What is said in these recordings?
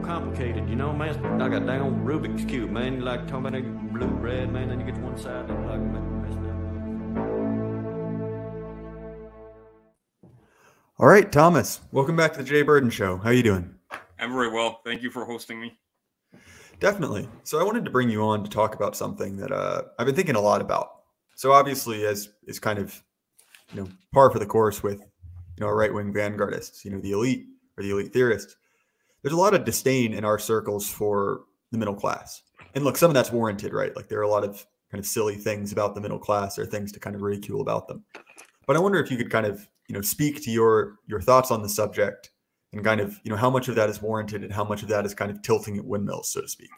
complicated, you know, man. It's like a dang old Rubik's Cube, man. You like talking about blue, red, man, then you get to one side and like messed up. All right, Thomas, welcome back to the Jay Burden Show. How you doing? I'm very well. Thank you for hosting me. Definitely. So I wanted to bring you on to talk about something that I've been thinking a lot about. So obviously, as is kind of, par for the course with, our right-wing vanguardists, the elite or the elite theorists, there's a lot of disdain in our circles for the middle class. And look, some of that's warranted, right? Like there are a lot of kind of silly things about the middle class or things to kind of ridicule about them. But I wonder if you could kind of, speak to your thoughts on the subject and kind of, how much of that is warranted and how much of that is kind of tilting at windmills, so to speak.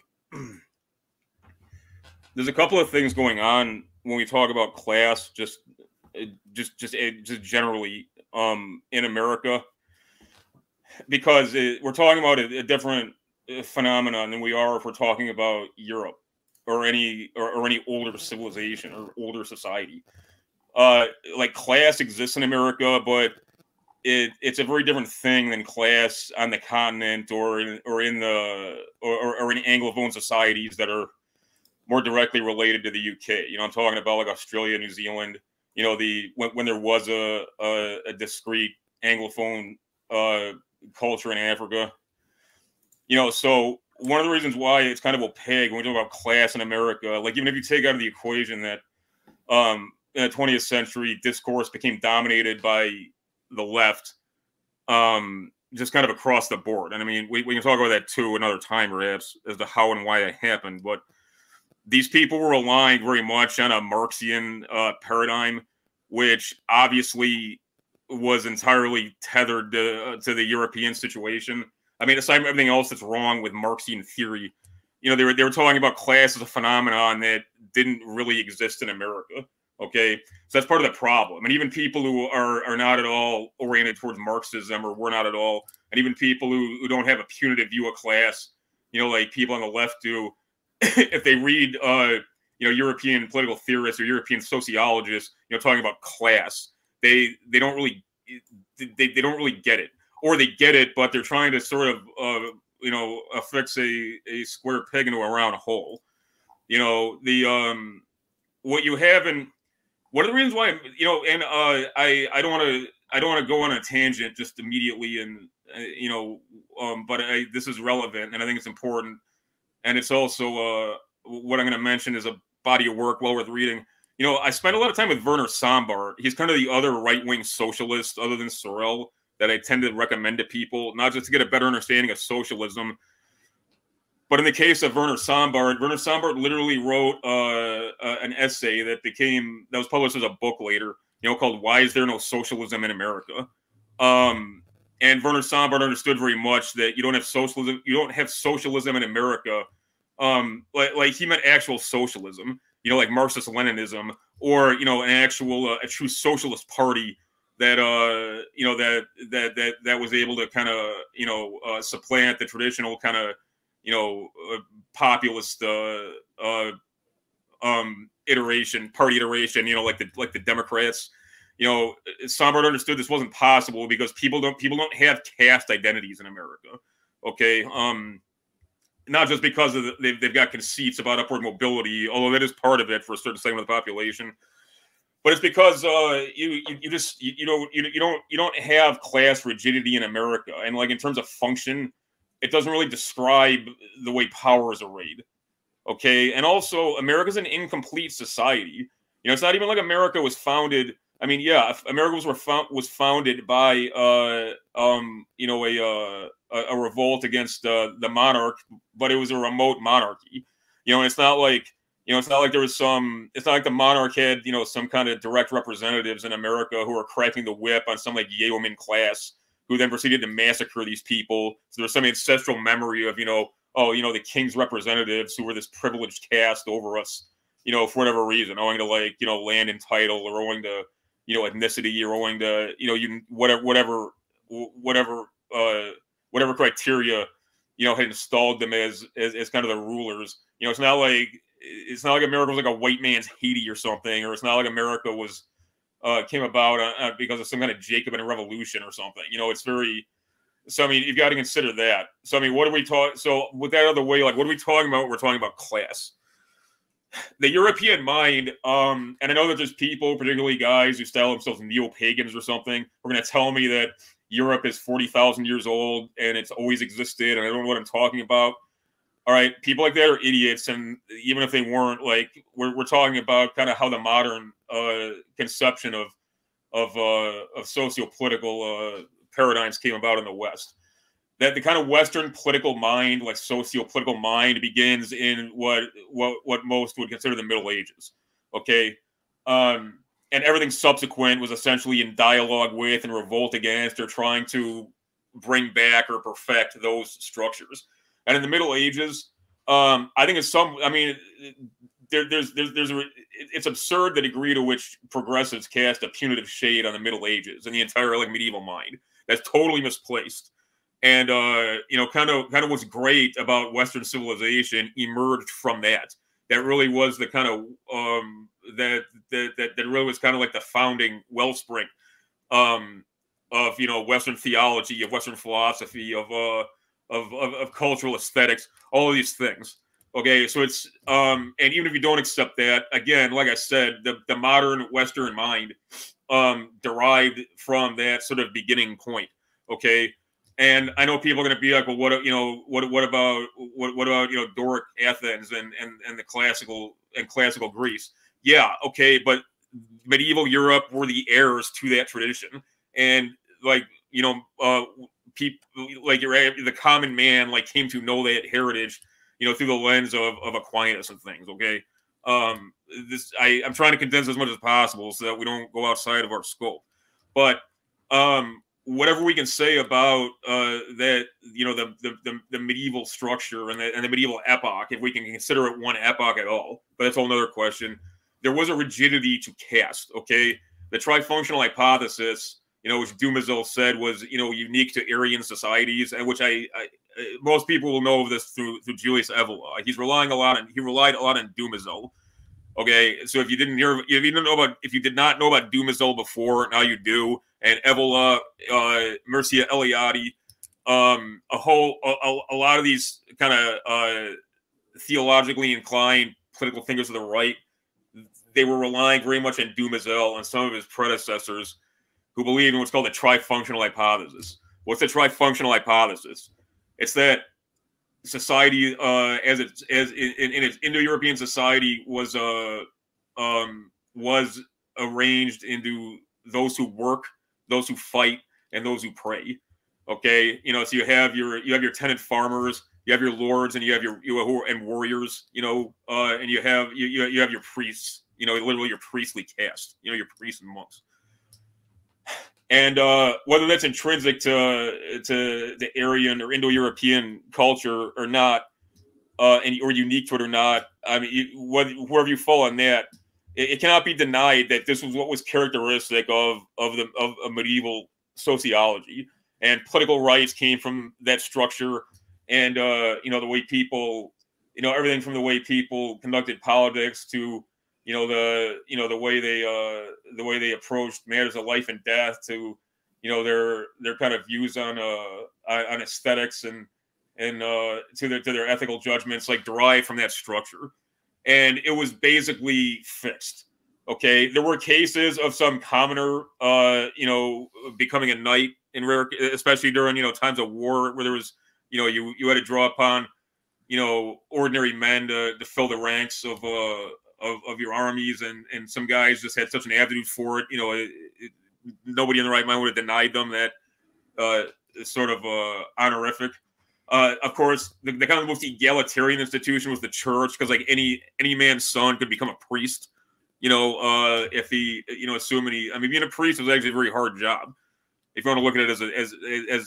There's a couple of things going on when we talk about class, just generally in America, because we're talking about a different phenomenon than we are if we're talking about Europe or any older civilization or older society. Like class exists in America, but it's a very different thing than class on the continent or in Anglophone societies that are more directly related to the UK. I'm talking about like Australia, New Zealand. When there was a discrete Anglophone culture in Africa. So one of the reasons why it's kind of opaque when we talk about class in America, like even if you take out of the equation that in the 20th century discourse became dominated by the left, just kind of across the board. And I mean, we can talk about that too another time, perhaps, as to how and why it happened. But these people were aligned very much on a Marxian paradigm, which obviously was entirely tethered to the European situation. I mean, aside from everything else that's wrong with Marxian theory, they were talking about class as a phenomenon that didn't really exist in America. Okay, so that's part of the problem. And even people who are not at all oriented towards Marxism, or were not at all, and even people who don't have a punitive view of class, like people on the left do, if they read European political theorists or European sociologists, talking about class, they don't really get it, or they get it, but they're trying to sort of affix a square peg into a round hole. What you have in one of the reasons why, and I don't want to go on a tangent just immediately, and but this is relevant and I think it's important, and it's also what I'm going to mention is a body of work well worth reading. I spent a lot of time with Werner Sombart. He's kind of the other right-wing socialist other than Sorel that I tend to recommend to people, not just to get a better understanding of socialism, but in the case of Werner Sombart literally wrote an essay that was published as a book later, called "Why Is There No Socialism in America?" And Werner Sombart understood very much that you don't have socialism in America. Like he meant actual socialism, like Marxist-Leninism, or an actual a true socialist party that that was able to kind of supplant the traditional kind of populist party iteration, like the Democrats. Sombart understood this wasn't possible because people don't have caste identities in America. Okay, not just because they've got conceits about upward mobility, although that is part of it for a certain segment of the population. But it's because you don't have class rigidity in America, and like in terms of function, it doesn't really describe the way power is arrayed. Okay, and also America's an incomplete society. It's not even like America was founded. I mean, yeah, America was founded by a revolt against the monarch, but it was a remote monarchy. And it's not like there was some. It's not like the monarch had some kind of direct representatives in America who were cracking the whip on some like yeoman class who then proceeded to massacre these people. So there's some ancestral memory of the king's representatives who were this privileged caste over us, for whatever reason, owing to land and title, or owing to ethnicity, or owing to whatever criteria had installed them as kind of the rulers. It's not like America was like a white man's Haiti or something, or it's not like America came about because of some kind of Jacobin revolution or something. It's very So, I mean, you've got to consider that. So, I mean, what are we talking? So, with that other way, like, what are we talking about? We're talking about class. The European mind, and I know that there's people, particularly guys who style themselves neo-pagans or something, who are going to tell me that Europe is 40,000 years old and it's always existed, and I don't know what I'm talking about. All right, people like that are idiots, and even if they weren't, like, we're talking about kind of how the modern conception of socio-political paradigms came about in the West. That the kind of Western political mind, like socio-political mind, begins in what most would consider the Middle Ages. Okay, and everything subsequent was essentially in dialogue with and revolt against, or trying to bring back or perfect those structures. And in the Middle Ages, I think it's some. I mean, it's absurd the degree to which progressives cast a punitive shade on the Middle Ages and the entire like medieval mind. That's totally misplaced. And you know, kind of what's great about Western civilization emerged from that. That really was the kind of that really was kind of like the founding wellspring of, you know, Western theology, of Western philosophy, of cultural aesthetics, all of these things. Okay, so it's and even if you don't accept that, again, like I said, the modern Western mind derived from that sort of beginning point. Okay. And I know people are going to be like, well, what about you know, Doric Athens and the classical Greece? Yeah, okay, but medieval Europe were the heirs to that tradition, and like, you know, people like the common man like came to know that heritage, you know, through the lens of Aquinas and things. Okay, I'm trying to condense as much as possible so that we don't go outside of our scope, but whatever we can say about that, you know, the medieval structure and the medieval epoch, if we can consider it one epoch at all, but that's a whole nother question. There was a rigidity to caste. Okay, the trifunctional hypothesis, you know, which Dumézil said was, you know, unique to Aryan societies, and which most people will know of this through Julius Evola. He relied a lot on Dumézil. Okay, so if you did not know about Dumézil before, now you do. And Evola, Mircea Eliade, a lot of these kind of theologically inclined political thinkers of the right, they were relying very much on Dumézil and some of his predecessors, who believed in what's called the trifunctional hypothesis. What's the trifunctional hypothesis? It's that society, as in its Indo-European society, was arranged into those who work, those who fight, and those who pray. Okay, you know, so you have your tenant farmers, you have your lords, and you have your warriors. You know, and you have your priests. You know, literally your priestly caste. You know, your priests and monks. And whether that's intrinsic to the Aryan or Indo-European culture or not, or unique to it or not, I mean, wherever you fall on that, it cannot be denied that this was what was characteristic of medieval sociology, and political rights came from that structure, and you know, the way people, you know, everything from the way people conducted politics to, you know, the way they approached matters of life and death, to, you know, their kind of views on aesthetics and to their ethical judgments, like, derived from that structure. And it was basically fixed. Okay, there were cases of some commoner, you know, becoming a knight in rare, especially during, you know, times of war, where there was, you know, you had to draw upon, you know, ordinary men to fill the ranks of your armies, and some guys just had such an aptitude for it. You know, nobody in the right mind would have denied them that sort of honorific. Of course, the kind of most egalitarian institution was the church, because like any man's son could become a priest. You know, if he, you know, assuming he, I mean, being a priest was actually a very hard job, if you want to look at it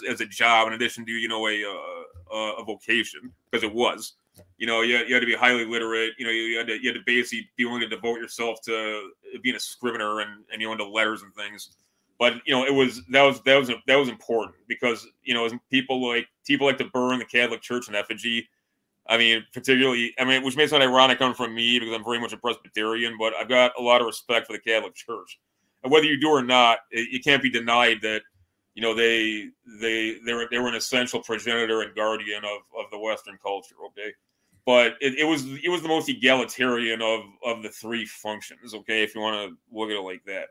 as a job in addition to, you know, a vocation, because it was, you know, you had to be highly literate. You know, you had to basically be willing to devote yourself to being a scrivener and you know, into letters and things. But you know, that was important, because you know, people like to burn the Catholic Church in effigy. I mean, particularly, I mean, which may sound ironic coming from me, because I'm very much a Presbyterian, but I've got a lot of respect for the Catholic Church. And whether you do or not, it can't be denied that, you know, they were an essential progenitor and guardian of the Western culture. Okay, but it was the most egalitarian of the three functions. Okay, if you want to look at it like that.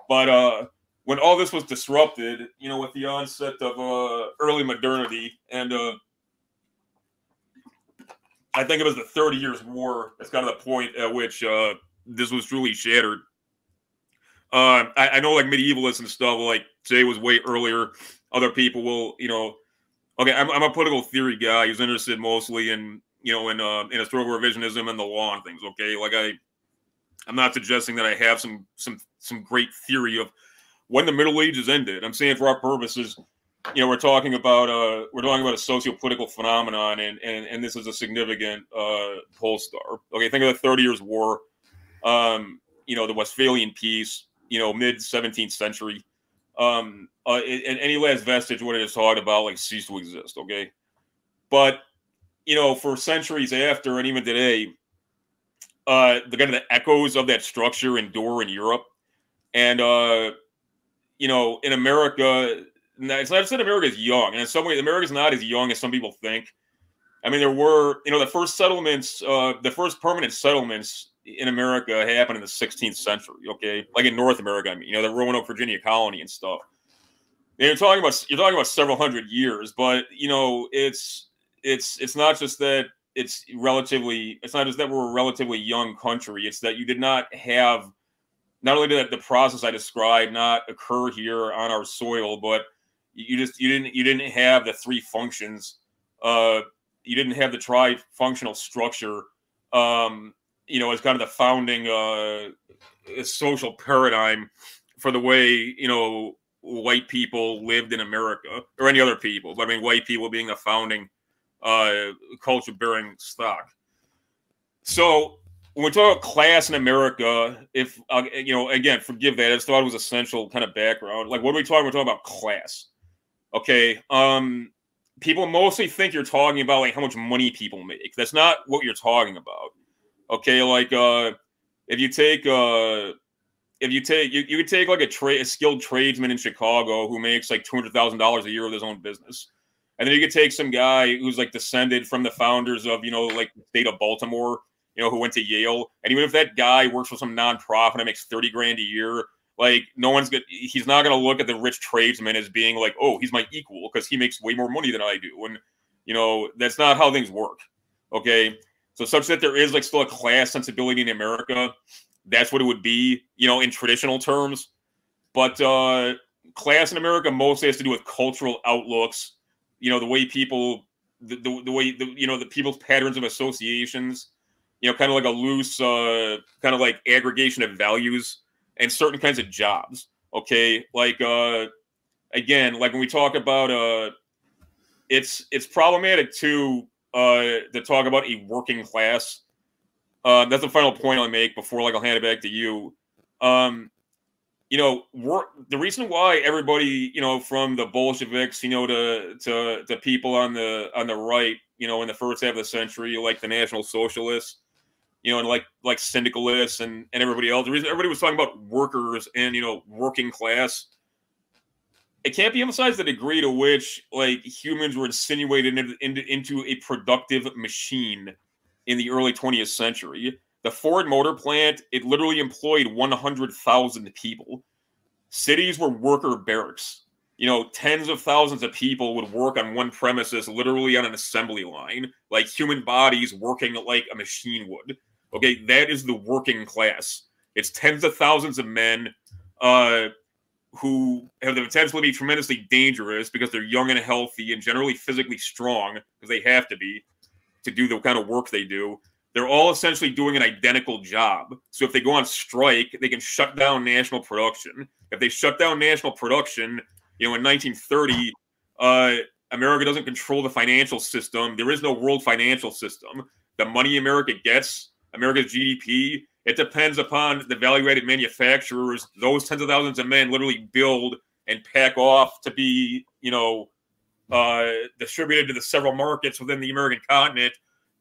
But when all this was disrupted, you know, with the onset of early modernity, and I think it was the 30 Years' War. That's kind of the point at which this was truly shattered. I know, like, medievalists and stuff, like, say it was way earlier. Other people will, you know, okay, I'm a political theory guy who's interested mostly in, you know, in historical revisionism and the law and things. Okay, like I'm not suggesting that I have some great theory of when the Middle Ages ended. I'm saying for our purposes, you know, we're talking about a socio-political phenomenon, and this is a significant pole star. Okay, think of the 30 Years' War, you know, the Westphalian Peace, you know, mid 17th century. And any last vestige of what it is talked about, like, ceased to exist. Okay, but you know, for centuries after, and even today, the kind of the echoes of that structure endure in Europe, and you know, in America, it's not that America is young, and in some ways, America is not as young as some people think. I mean, there were, you know, the first settlements, the first permanent settlements in America happened in the 16th century. Okay, like in North America, I mean, you know, the Roanoke, Virginia colony and stuff. And you're talking about several hundred years, but you know, it's not just that it's not just that we're a relatively young country. It's that you did not have, not only did the process I described not occur here on our soil, but you didn't have the three functions. You didn't have the tri-functional structure, you know, as kind of the founding social paradigm for the way, you know, white people lived in America, or any other people. But I mean, white people being the founding culture-bearing stock. So when we talk about class in America, if you know, again, forgive that, I just thought it was essential kind of background. Like, what are we talking? We're talking about class. Okay. People mostly think you're talking about, like, how much money people make. That's not what you're talking about. Okay, like if you could take like a skilled tradesman in Chicago who makes like $200,000 a year with his own business, and then you could take some guy who's like descended from the founders of, you know, like the state of Baltimore, you know, who went to Yale, and even if that guy works for some nonprofit and makes $30,000 a year, like, he's not gonna look at the rich tradesman as being like, oh, he's my equal because he makes way more money than I do, and you know, that's not how things work. Okay, so such that there is like still a class sensibility in America. That's what it would be, you know, in traditional terms. But class in America mostly has to do with cultural outlooks, you know, the way people, the way, you know, the people's patterns of associations, you know, kind of like a loose, kind of like aggregation of values and certain kinds of jobs. Okay. Like, again, like when we talk about, it's problematic to talk about a working class. That's the final point I'll make before, like, I'll hand it back to you. You know, the reason why everybody, you know, from the Bolsheviks, you know, to people on the right, you know, in the first half of the century, like the National Socialists, you know, and like syndicalists and everybody else, the reason everybody was talking about workers and, you know, working class, it can't be emphasized the degree to which, like, humans were insinuated into a productive machine in the early 20th century. The Ford Motor Plant, it literally employed 100,000 people. Cities were worker barracks. You know, tens of thousands of people would work on one premises, literally on an assembly line, like human bodies working like a machine would. Okay, that is the working class. It's tens of thousands of men who have the potential to be tremendously dangerous because they're young and healthy and generally physically strong, because they have to be, to do the kind of work they do. They're all essentially doing an identical job. So if they go on strike, they can shut down national production. If they shut down national production, you know, in 1930, America doesn't control the financial system. There is no world financial system. The money America gets, America's GDP, it depends upon the value-added manufacturers. Those tens of thousands of men literally build and pack off to be, you know, distributed to the several markets within the American continent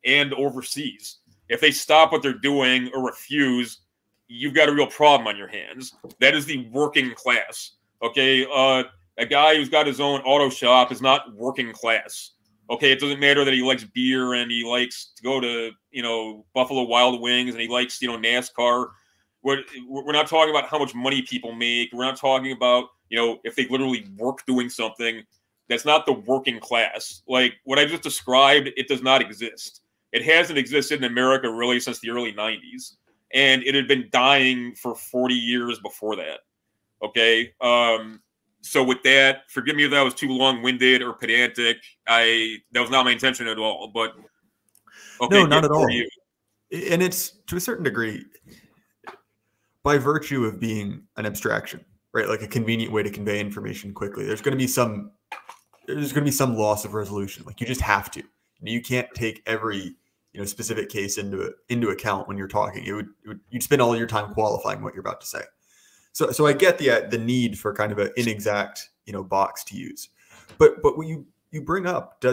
and overseas. If they stop what they're doing or refuse, you've got a real problem on your hands. That is the working class. Okay, A guy who's got his own auto shop is not working class. Okay, it doesn't matter that he likes beer and he likes to go to, Buffalo Wild Wings and he likes, NASCAR. We're not talking about how much money people make. We're not talking about, if they literally work doing something. That's not the working class. Like what I just described, it does not exist. It hasn't existed in America really since the early 90s. And it had been dying for 40 years before that. Okay. So with that, forgive me if that was too long-winded or pedantic. That was not my intention at all. But okay, no, not at all. And it's to a certain degree by virtue of being an abstraction, right? Like a convenient way to convey information quickly. There's going to be some loss of resolution. Like you just have to. You can't take every specific case into account when you're talking. You'd spend all your time qualifying what you're about to say. So I get the need for kind of an inexact box to use, but what you bring up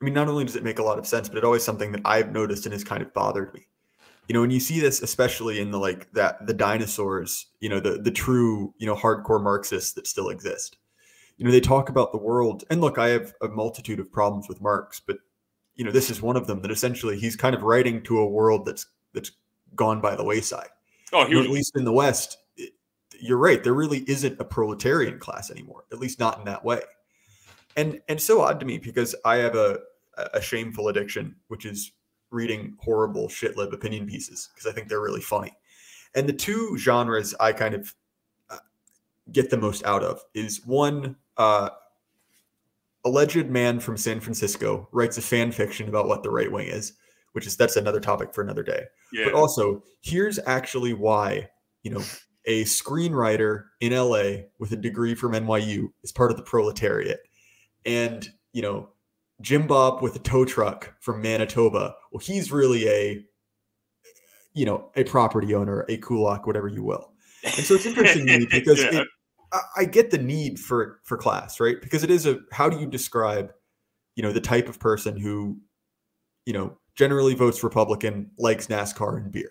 not only does it make a lot of sense, but it's always something that I've noticed and has kind of bothered me. When you see this, especially in the dinosaurs, the true hardcore Marxists that still exist. They talk about the world, and look, I have a multitude of problems with Marx, but this is one of them, that essentially he's kind of writing to a world that's gone by the wayside. Oh, at least in the West, you're right. There really isn't a proletarian class anymore, at least not in that way. And so odd to me because I have a shameful addiction, which is reading horrible shit-lib opinion pieces because I think they're really funny. And the two genres I kind of get the most out of is one, alleged man from San Francisco writes a fan fiction about what the right wing is, that's another topic for another day. Yeah. But also, here's actually why, a screenwriter in LA with a degree from NYU is part of the proletariat. And, Jim Bob with a tow truck from Manitoba, well, he's really a property owner, a kulak, whatever you will. And so it's interesting to me because yeah. I get the need for class, right? Because it is how do you describe, the type of person who, generally votes Republican, likes NASCAR and beer,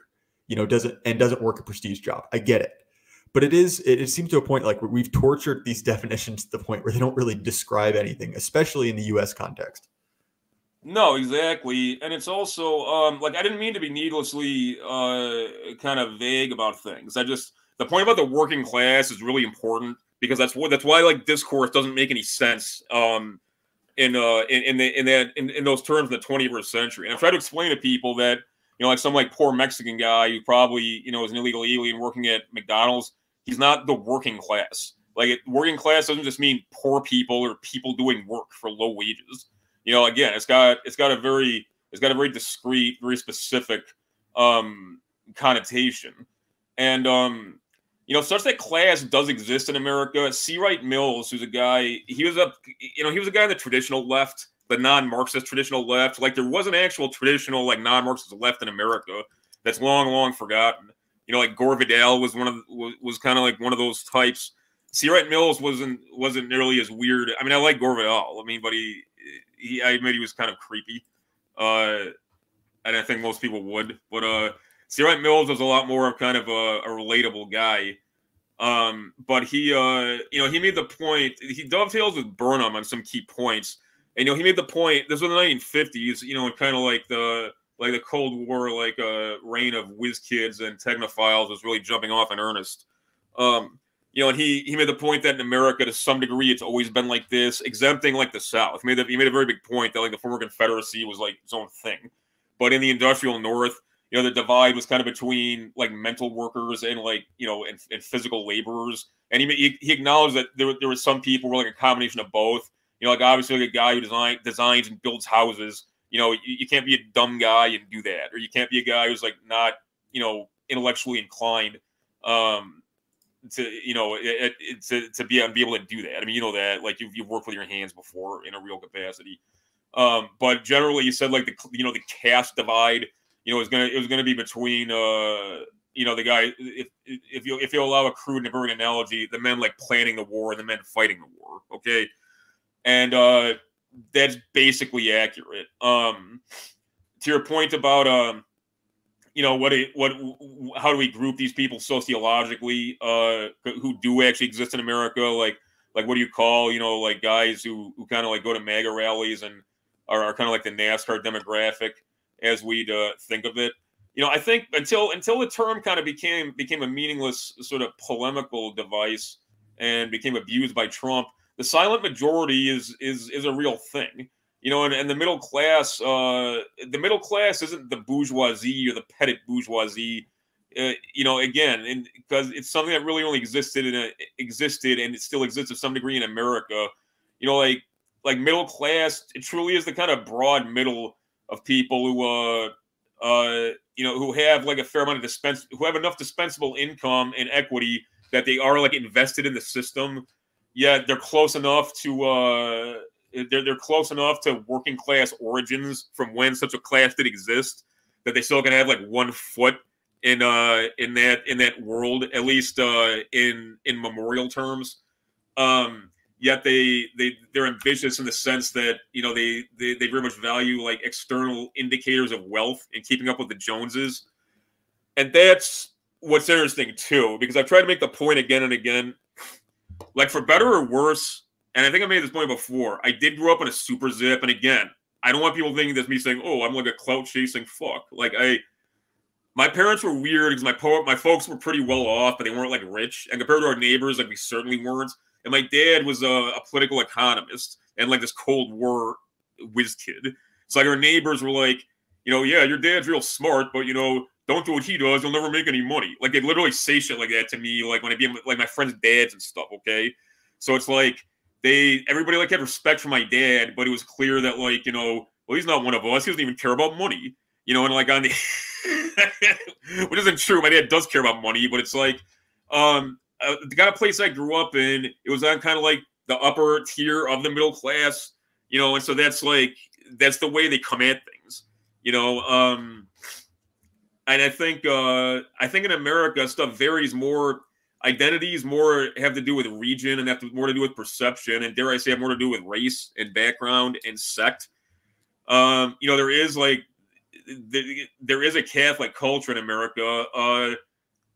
doesn't work a prestige job. I get it. But it seems to a point like we've tortured these definitions to the point where they don't really describe anything, especially in the U.S. context. No, exactly. And it's also I didn't mean to be needlessly kind of vague about things. The point about the working class is really important because that's why discourse doesn't make any sense in those terms in the 21st century. And I've tried to explain to people that some poor Mexican guy who probably is an illegal alien working at McDonald's. He's not the working class. Working class doesn't just mean poor people or people doing work for low wages. Again, it's got a very discrete, very specific connotation, and such that class does exist in America. C. Wright Mills, who's a guy, he was a guy in the traditional left, the non-Marxist traditional left. There was an actual traditional non-Marxist left in America that's long forgotten. Gore Vidal was was kind of one of those types. C. Wright Mills wasn't nearly as weird. I mean, I like Gore Vidal. But I admit he was kind of creepy. And I think most people would. But C. Wright Mills was a lot more of kind of a relatable guy. But he made the point. He dovetails with Burnham on some key points. And he made the point. This was in the 1950s. And kind of the Cold War, reign of whiz kids and technophiles was really jumping off in earnest. And he made the point that in America, to some degree, it's always been like this, exempting the South. He made a very big point that the former Confederacy was its own thing, but in the industrial North, the divide was kind of between mental workers and and physical laborers. And he acknowledged that there were some people who were a combination of both. Obviously a guy who designs and builds houses. You can't be a dumb guy and do that, or you can't be a guy who's not intellectually inclined to be able to do that. I mean, that you've worked with your hands before in a real capacity. But generally, he said the caste divide it was gonna be between the guy, if you allow a crude and aberrant analogy, the men planning the war and the men fighting the war. Okay, and that's basically accurate. To your point about how do we group these people sociologically who do actually exist in America? like, what do you call, you know, like guys who kind of like go to MAGA rallies and are kind of like the NASCAR demographic as we'd think of it. You know, I think until the term kind of became a meaningless sort of polemical device and became abused by Trump, the silent majority is a real thing. You know, and the middle class isn't the bourgeoisie or the petty bourgeoisie. You know, again, because it's something that really only existed and it still exists to some degree in America. You know, like middle class, it truly is the kind of broad middle of people who you know, who have like a fair amount of who have enough dispensable income and equity that they are like invested in the system. Yet they're close enough to they're close enough to working class origins from when such a class did exist that they still can have like one foot in that world, at least in memorial terms. Yet they're ambitious in the sense that, you know, they very much value like external indicators of wealth and keeping up with the Joneses. And that's what's interesting too, because I've tried to make the point again and again, like for better or worse, and I think I made this point before, I did grow up in a super zip. And again, I don't want people thinking that's me saying, oh, I'm like a clout chasing fuck. Like my parents were weird because my folks were pretty well off, but they weren't like rich. And compared to our neighbors, like we certainly weren't. And my dad was a political economist and like this Cold War whiz kid. So like our neighbors were like, you know, yeah, your dad's real smart, but you know, don't do what he does. You'll never make any money. Like they literally say shit like that to me, like when I be like my friends' dads and stuff. Okay, so it's like everybody like had respect for my dad, but it was clear that like, you know, well, he's not one of us. He doesn't even care about money. You know, and like on the which isn't true. My dad does care about money, but it's like the kind of place I grew up in, it was on kind of like the upper tier of the middle class, you know, and so that's the way they come at things, you know. And I think in America stuff varies more. Identities more have to do with region and more to do with perception, and dare I say, have more to do with race and background and sect. You know, there is a Catholic culture in America.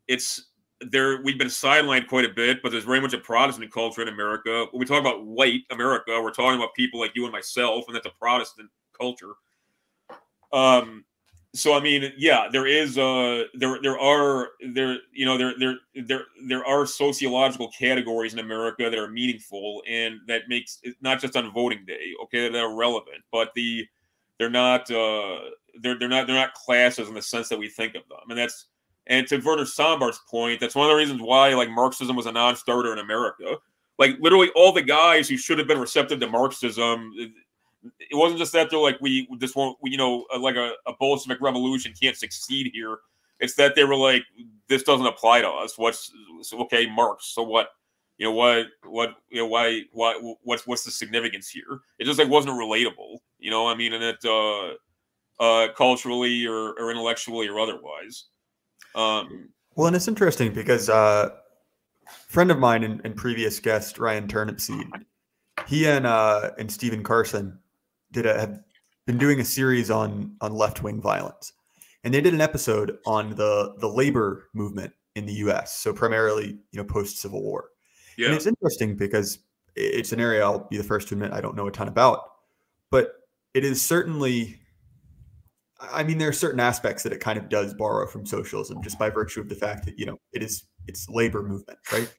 We've been sidelined quite a bit, but there's very much a Protestant culture in America. When we talk about white America, we're talking about people like you and myself, and that's a Protestant culture. So I mean, yeah, there are sociological categories in America that are meaningful and that makes it not just on voting day, okay, that are relevant, but they're not classes in the sense that we think of them, and to Werner Sombart's point, that's one of the reasons why like Marxism was a non-starter in America. Like literally all the guys who should have been receptive to Marxism, it wasn't just that they're like, we just won't, you know, like a Bolshevik revolution can't succeed here. It's that they were like, this doesn't apply to us. Okay, Marx. So what? You know, what's the significance here? It just like wasn't relatable. You know, I mean, and it culturally or intellectually or otherwise. Well, and it's interesting because a friend of mine and previous guest Ryan Turnipseed, he and Stephen Carson have been doing a series on left-wing violence, and they did an episode on the labor movement in the U.S. So primarily, you know, post-Civil War. Yeah. And it's interesting because it's an area I'll be the first to admit I don't know a ton about, but it is certainly. I mean, there are certain aspects that it kind of does borrow from socialism just by virtue of the fact that, you know, it's labor movement, right?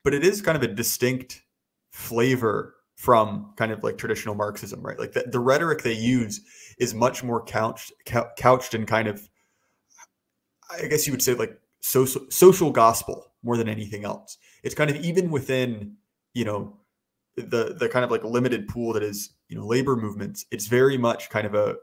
But it is kind of a distinct flavor from kind of like traditional Marxism, right? Like the rhetoric they use is much more couched in kind of, I guess you would say like social gospel more than anything else. It's kind of even within, you know, the kind of like limited pool that is, you know, labor movements. It's very much kind of a,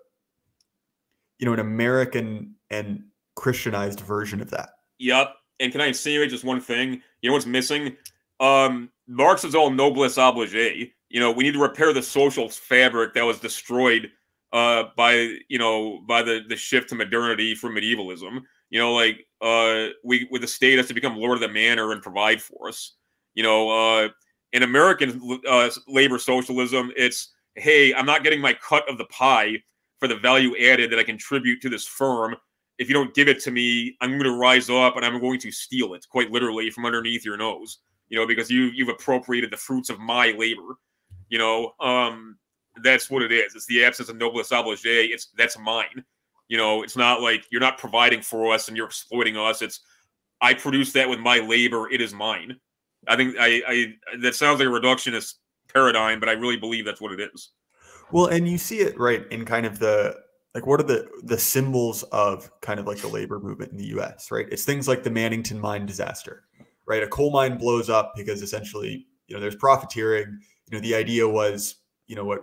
you know, an American and Christianized version of that. Yep. And can I insinuate just one thing? You know what's missing? Marx is all noblesse oblige. You know, we need to repair the social fabric that was destroyed by the shift to modernity from medievalism. You know, like the state has to become lord of the manor and provide for us. You know, in American labor socialism, it's, hey, I'm not getting my cut of the pie for the value added that I contribute to this firm. If you don't give it to me, I'm going to rise up and I'm going to steal it, quite literally, from underneath your nose. because you've appropriated the fruits of my labor. That's what it is. It's the absence of noblesse oblige. That's mine. It's not like you're not providing for us and you're exploiting us. It's I produce that with my labor. It is mine. I think that sounds like a reductionist paradigm, but I really believe that's what it is. Well, and you see it right in kind of what are the symbols of kind of like the labor movement in the U.S., right? It's things like the Mannington mine disaster, right? A coal mine blows up because essentially, there's profiteering. The idea was,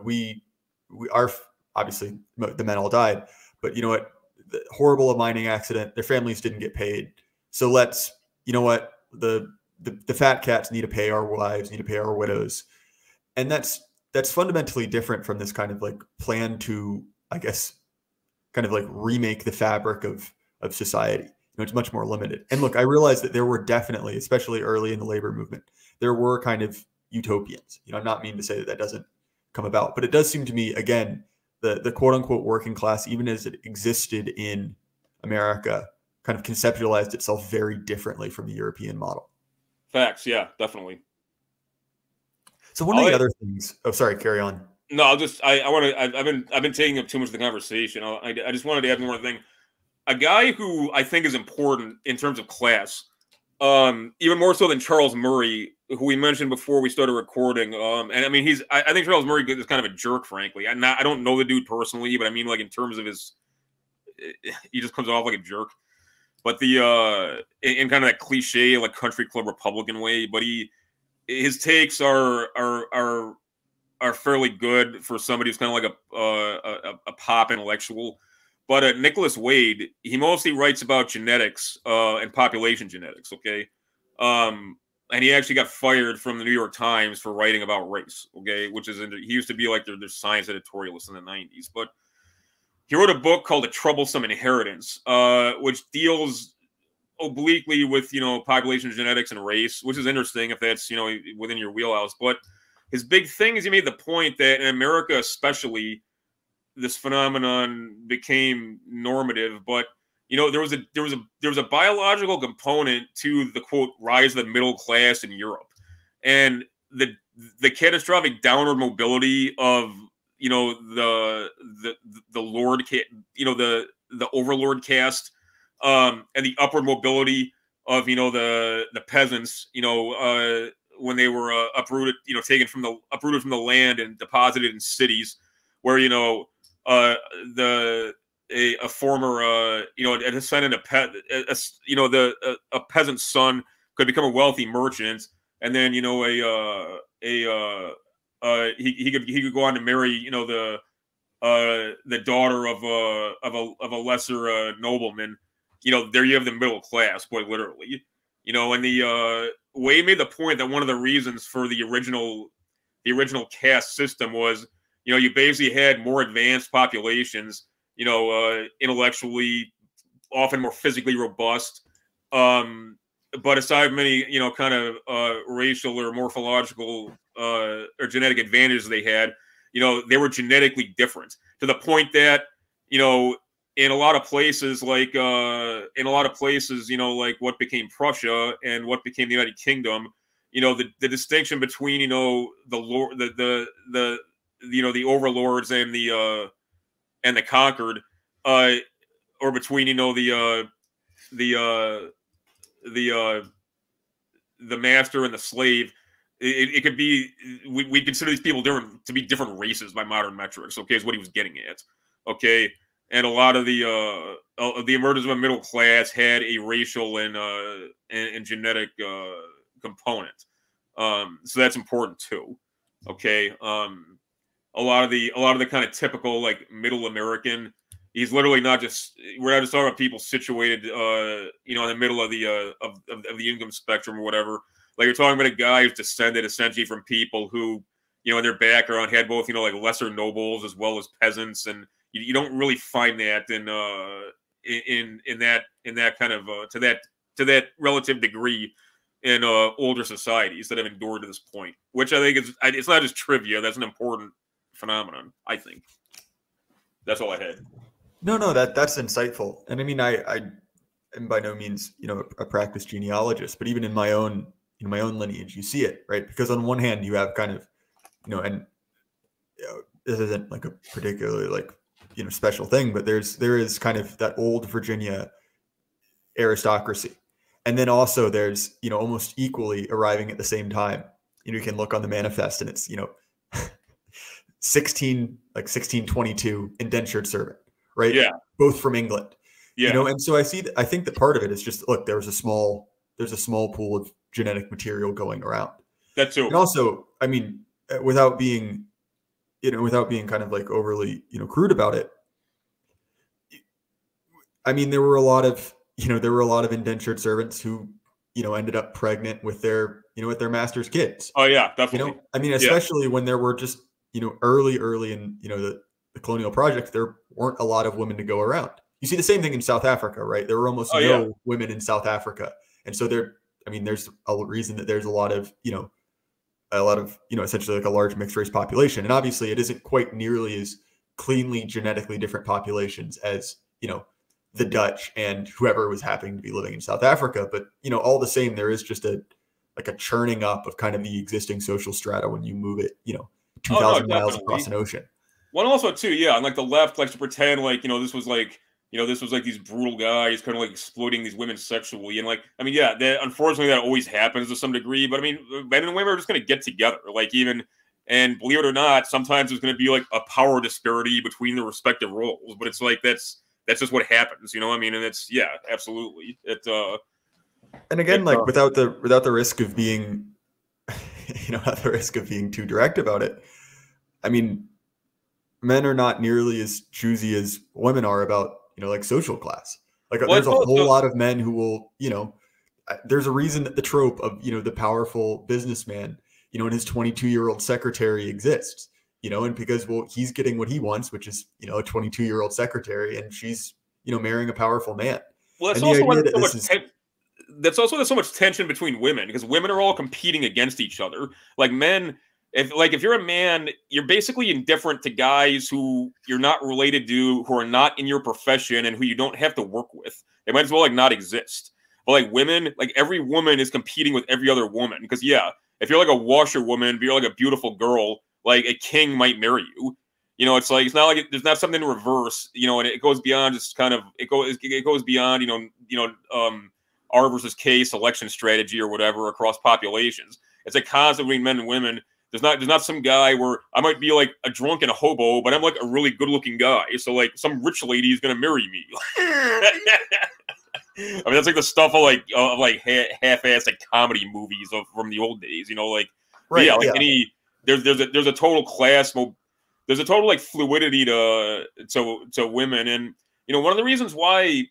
we are obviously the men all died, but horrible mining accident, their families didn't get paid. So let's, the fat cats need to pay our wives, need to pay our widows. And that's fundamentally different from this kind of like plan to, I guess, kind of like remake the fabric of society. It's much more limited. And look, I realize that there were definitely, especially early in the labor movement, there were kind of utopians. I'm not meaning to say that doesn't come about, but it does seem to me, again, the quote unquote working class, even as it existed in America, kind of conceptualized itself very differently from the European model. Facts. Yeah, definitely. So one of the other things, sorry, carry on. No, I've been taking up too much of the conversation. I just wanted to add one more thing. A guy who I think is important in terms of class, even more so than Charles Murray, who we mentioned before we started recording. And I mean, I think Charles Murray is kind of a jerk, frankly. I don't know the dude personally, but I mean, like in terms of he just comes off like a jerk. But in kind of that cliche, like country club Republican way, but his takes are fairly good for somebody who's kind of like a pop intellectual. But Nicholas Wade, he mostly writes about genetics and population genetics, okay? And he actually got fired from the New York Times for writing about race, okay? He used to be like their science editorialist in the 90s. But he wrote a book called A Troublesome Inheritance, which deals obliquely with, population genetics and race, which is interesting if that's, within your wheelhouse. But his big thing is he made the point that in America especially, this phenomenon became normative, but there was a biological component to the quote rise of the middle class in Europe, and the catastrophic downward mobility of the lord, the overlord caste, and the upward mobility of the peasants, when they were uprooted, taken from the land and deposited in cities, where a former a descendant of a peasant's son could become a wealthy merchant, and then he could go on to marry the daughter of a lesser nobleman. There you have the middle class, quite literally. And the Wade made the point that one of the reasons for the original caste system was you basically had more advanced populations, intellectually, often more physically robust. But aside from many, kind of racial or morphological or genetic advantages they had, they were genetically different to the point that, in a lot of places, like like what became Prussia and what became the United Kingdom, the distinction between, the overlords and the conquered, or between the master and the slave, it could be we consider these people to be different races by modern metrics. Okay, is what he was getting at. Okay, and a lot of the emergence of a middle class had a racial and genetic component. So that's important too. Okay. A lot of the kind of typical like middle American, we're not just talking about people situated in the middle of the income spectrum or whatever. Like you're talking about a guy who's descended essentially from people who in their background had both like lesser nobles as well as peasants, and you don't really find that in that kind of to that relative degree in older societies that have endured to this point, which I think it's not just trivia. That's an important phenomenon, I think. That's all I had. No, that's insightful. And I mean, I am by no means, a practiced genealogist, but even in my own my own lineage, you see it, right? Because on one hand, you have kind of, and this isn't like a particularly like, special thing, but there is kind of that old Virginia aristocracy. And then also there's, almost equally arriving at the same time. You can look on the manifest and it's, 1622 indentured servant, right? Yeah. Both from England. Yeah. And so I think that part of it is just, look, there's a small pool of genetic material going around. That's true. And also, I mean, without being kind of like overly, crude about it, I mean, there were a lot of indentured servants who, ended up pregnant with their master's kids. Oh yeah, definitely. I mean, especially when there were just, early in, the colonial project, there weren't a lot of women to go around. You see the same thing in South Africa, right? There were almost no women in South Africa. And so there's a reason that there's a lot of, essentially like a large mixed race population. And obviously it isn't quite nearly as cleanly genetically different populations as, the Dutch and whoever was happening to be living in South Africa. But, all the same, there is just a churning up of kind of the existing social strata when you move it, 2,000 miles across an ocean. Well, also too, yeah, and like the left likes to pretend like, this was like these brutal guys kind of like exploiting these women sexually. And like, I mean, yeah, unfortunately that always happens to some degree, but I mean, men and women are just going to get together. Like and believe it or not, sometimes there's going to be like a power disparity between the respective roles, but it's like, that's just what happens, I mean, and it's, yeah, absolutely. And again, like without the risk of being, at the risk of being too direct about it, I mean, men are not nearly as choosy as women are about, like social class. Like there's a whole lot of men who will, there's a reason that the trope of, the powerful businessman, and his 22-year-old secretary exists, and because, well, he's getting what he wants, which is, a 22-year-old secretary, and she's, marrying a powerful man. Well, that's also why there's so much tension between women, because women are all competing against each other. Like men, if you're a man, you're basically indifferent to guys who you're not related to, who are not in your profession, and who you don't have to work with. They might as well like not exist. But like women, like every woman is competing with every other woman. Because yeah, if you're like a washerwoman, but you're like a beautiful girl, like a king might marry you. It's like, it's not like there's not something in reverse. And it goes beyond just kind of it goes beyond R versus K selection strategy or whatever across populations. It's a concept between men and women. There's not some guy where I might be like a drunk and a hobo, but I'm like a really good looking guy. So like some rich lady is gonna marry me. I mean, that's like the stuff of like half-assed like comedy movies from the old days. Right? Yeah, like there's a total class. There's a total like fluidity to women, and one of the reasons why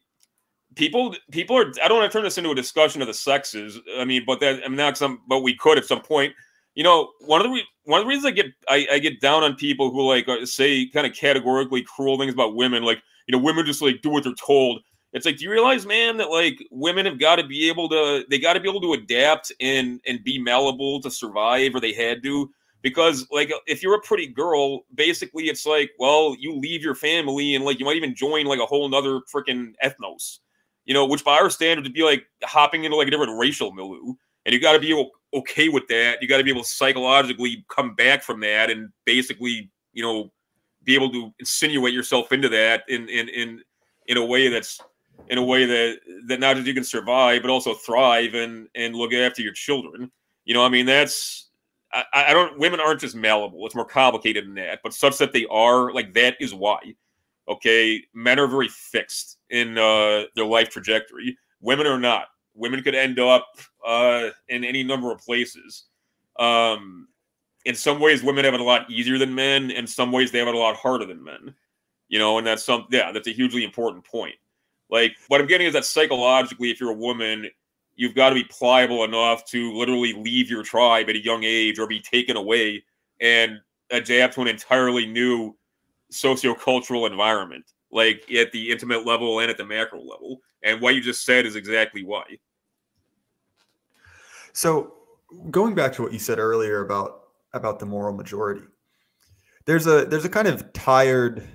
people are, I don't want to turn this into a discussion of the sexes. I mean, but but we could at some point. One of the reasons I get down on people who like say kind of categorically cruel things about women, like women just like do what they're told. It's like, do you realize, man, that like women have got to be able to adapt and be malleable to survive, or they had to. Because like if you're a pretty girl, basically it's like, well, you leave your family and like you might even join like a whole nother freaking ethnos, which by our standards would be like hopping into like a different racial milieu. And you got to be okay with that. You got to be able to psychologically come back from that and basically, be able to insinuate yourself into that in a way that not just you can survive, but also thrive and look after your children. I mean, women aren't just malleable. It's more complicated than that, but such that they are, like, that is why. Okay. Men are very fixed in their life trajectory. Women are not. Women could end up in any number of places. In some ways, women have it a lot easier than men. In some ways, they have it a lot harder than men. And that's that's a hugely important point. Like, what I'm getting is that psychologically, if you're a woman, you've got to be pliable enough to literally leave your tribe at a young age or be taken away and adapt to an entirely new sociocultural environment, like at the intimate level and at the macro level. And what you just said is exactly why. So going back to what you said earlier about the moral majority, there's a kind of tired,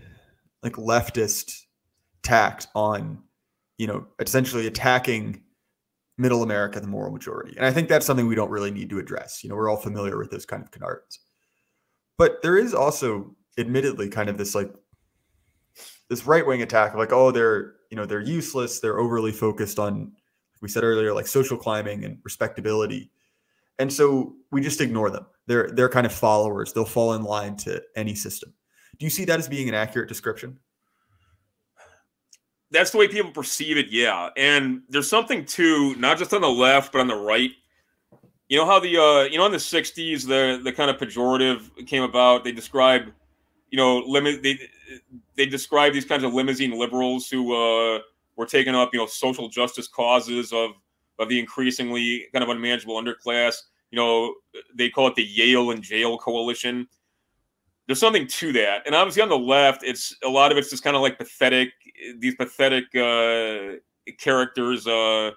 like, leftist tact on, essentially attacking middle America the moral majority. And I think that's something we don't really need to address. We're all familiar with those kind of canards. But there is also, admittedly, kind of this this right-wing attack of like, oh, they're useless. They're overly focused on, like we said earlier, like social climbing and respectability. And so we just ignore them. They're kind of followers. They'll fall in line to any system. Do you see that as being an accurate description? That's the way people perceive it, yeah. And there's something too, not just on the left, but on the right. You know how in the 60s, the kind of pejorative came about. They describe, they describe these kinds of limousine liberals who were taking up, social justice causes of the increasingly kind of unmanageable underclass. They call it the Yale and Jail Coalition. There's something to that. And obviously on the left, a lot of it's just kind of like these pathetic characters, who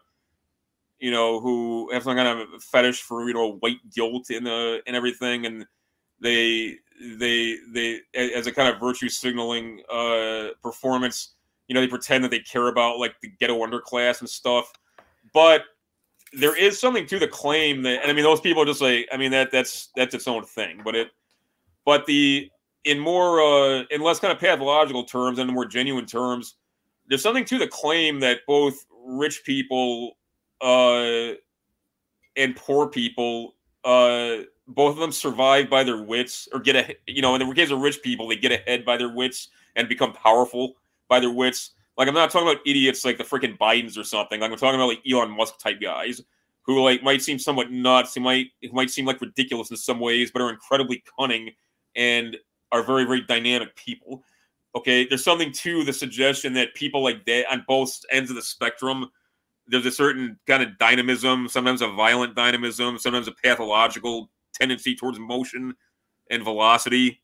have some kind of fetish for, white guilt and everything. And they as a kind of virtue signaling performance, they pretend that they care about like the ghetto underclass and stuff. But there is something to the claim that, and I mean, those people are just like, I mean, that's its own thing. But in less kind of pathological terms and more genuine terms, there's something to the claim that both rich people and poor people, both of them survive by their wits, or in the case of rich people, they get ahead by their wits and become powerful by their wits. Like, I'm not talking about idiots like the freaking Bidens or something. Like, I'm talking about like Elon Musk type guys who like might seem somewhat nuts. Who might seem like ridiculous in some ways, but are incredibly cunning and are very, very dynamic people. Okay, there's something to the suggestion that people like that on both ends of the spectrum, there's a certain kind of dynamism, sometimes a violent dynamism, sometimes a pathological tendency towards motion and velocity,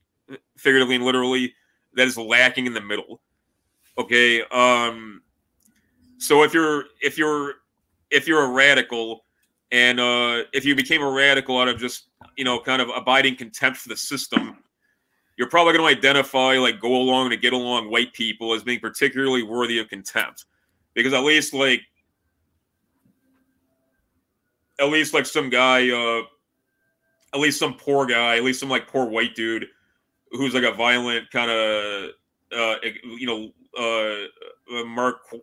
figuratively and literally, that is lacking in the middle. Okay, so if you're a radical, and if you became a radical out of just kind of abiding contempt for the system, you're probably going to identify like go along to get along white people as being particularly worthy of contempt, because at least some guy, at least some poor guy, at least some like poor white dude who's like a violent kind of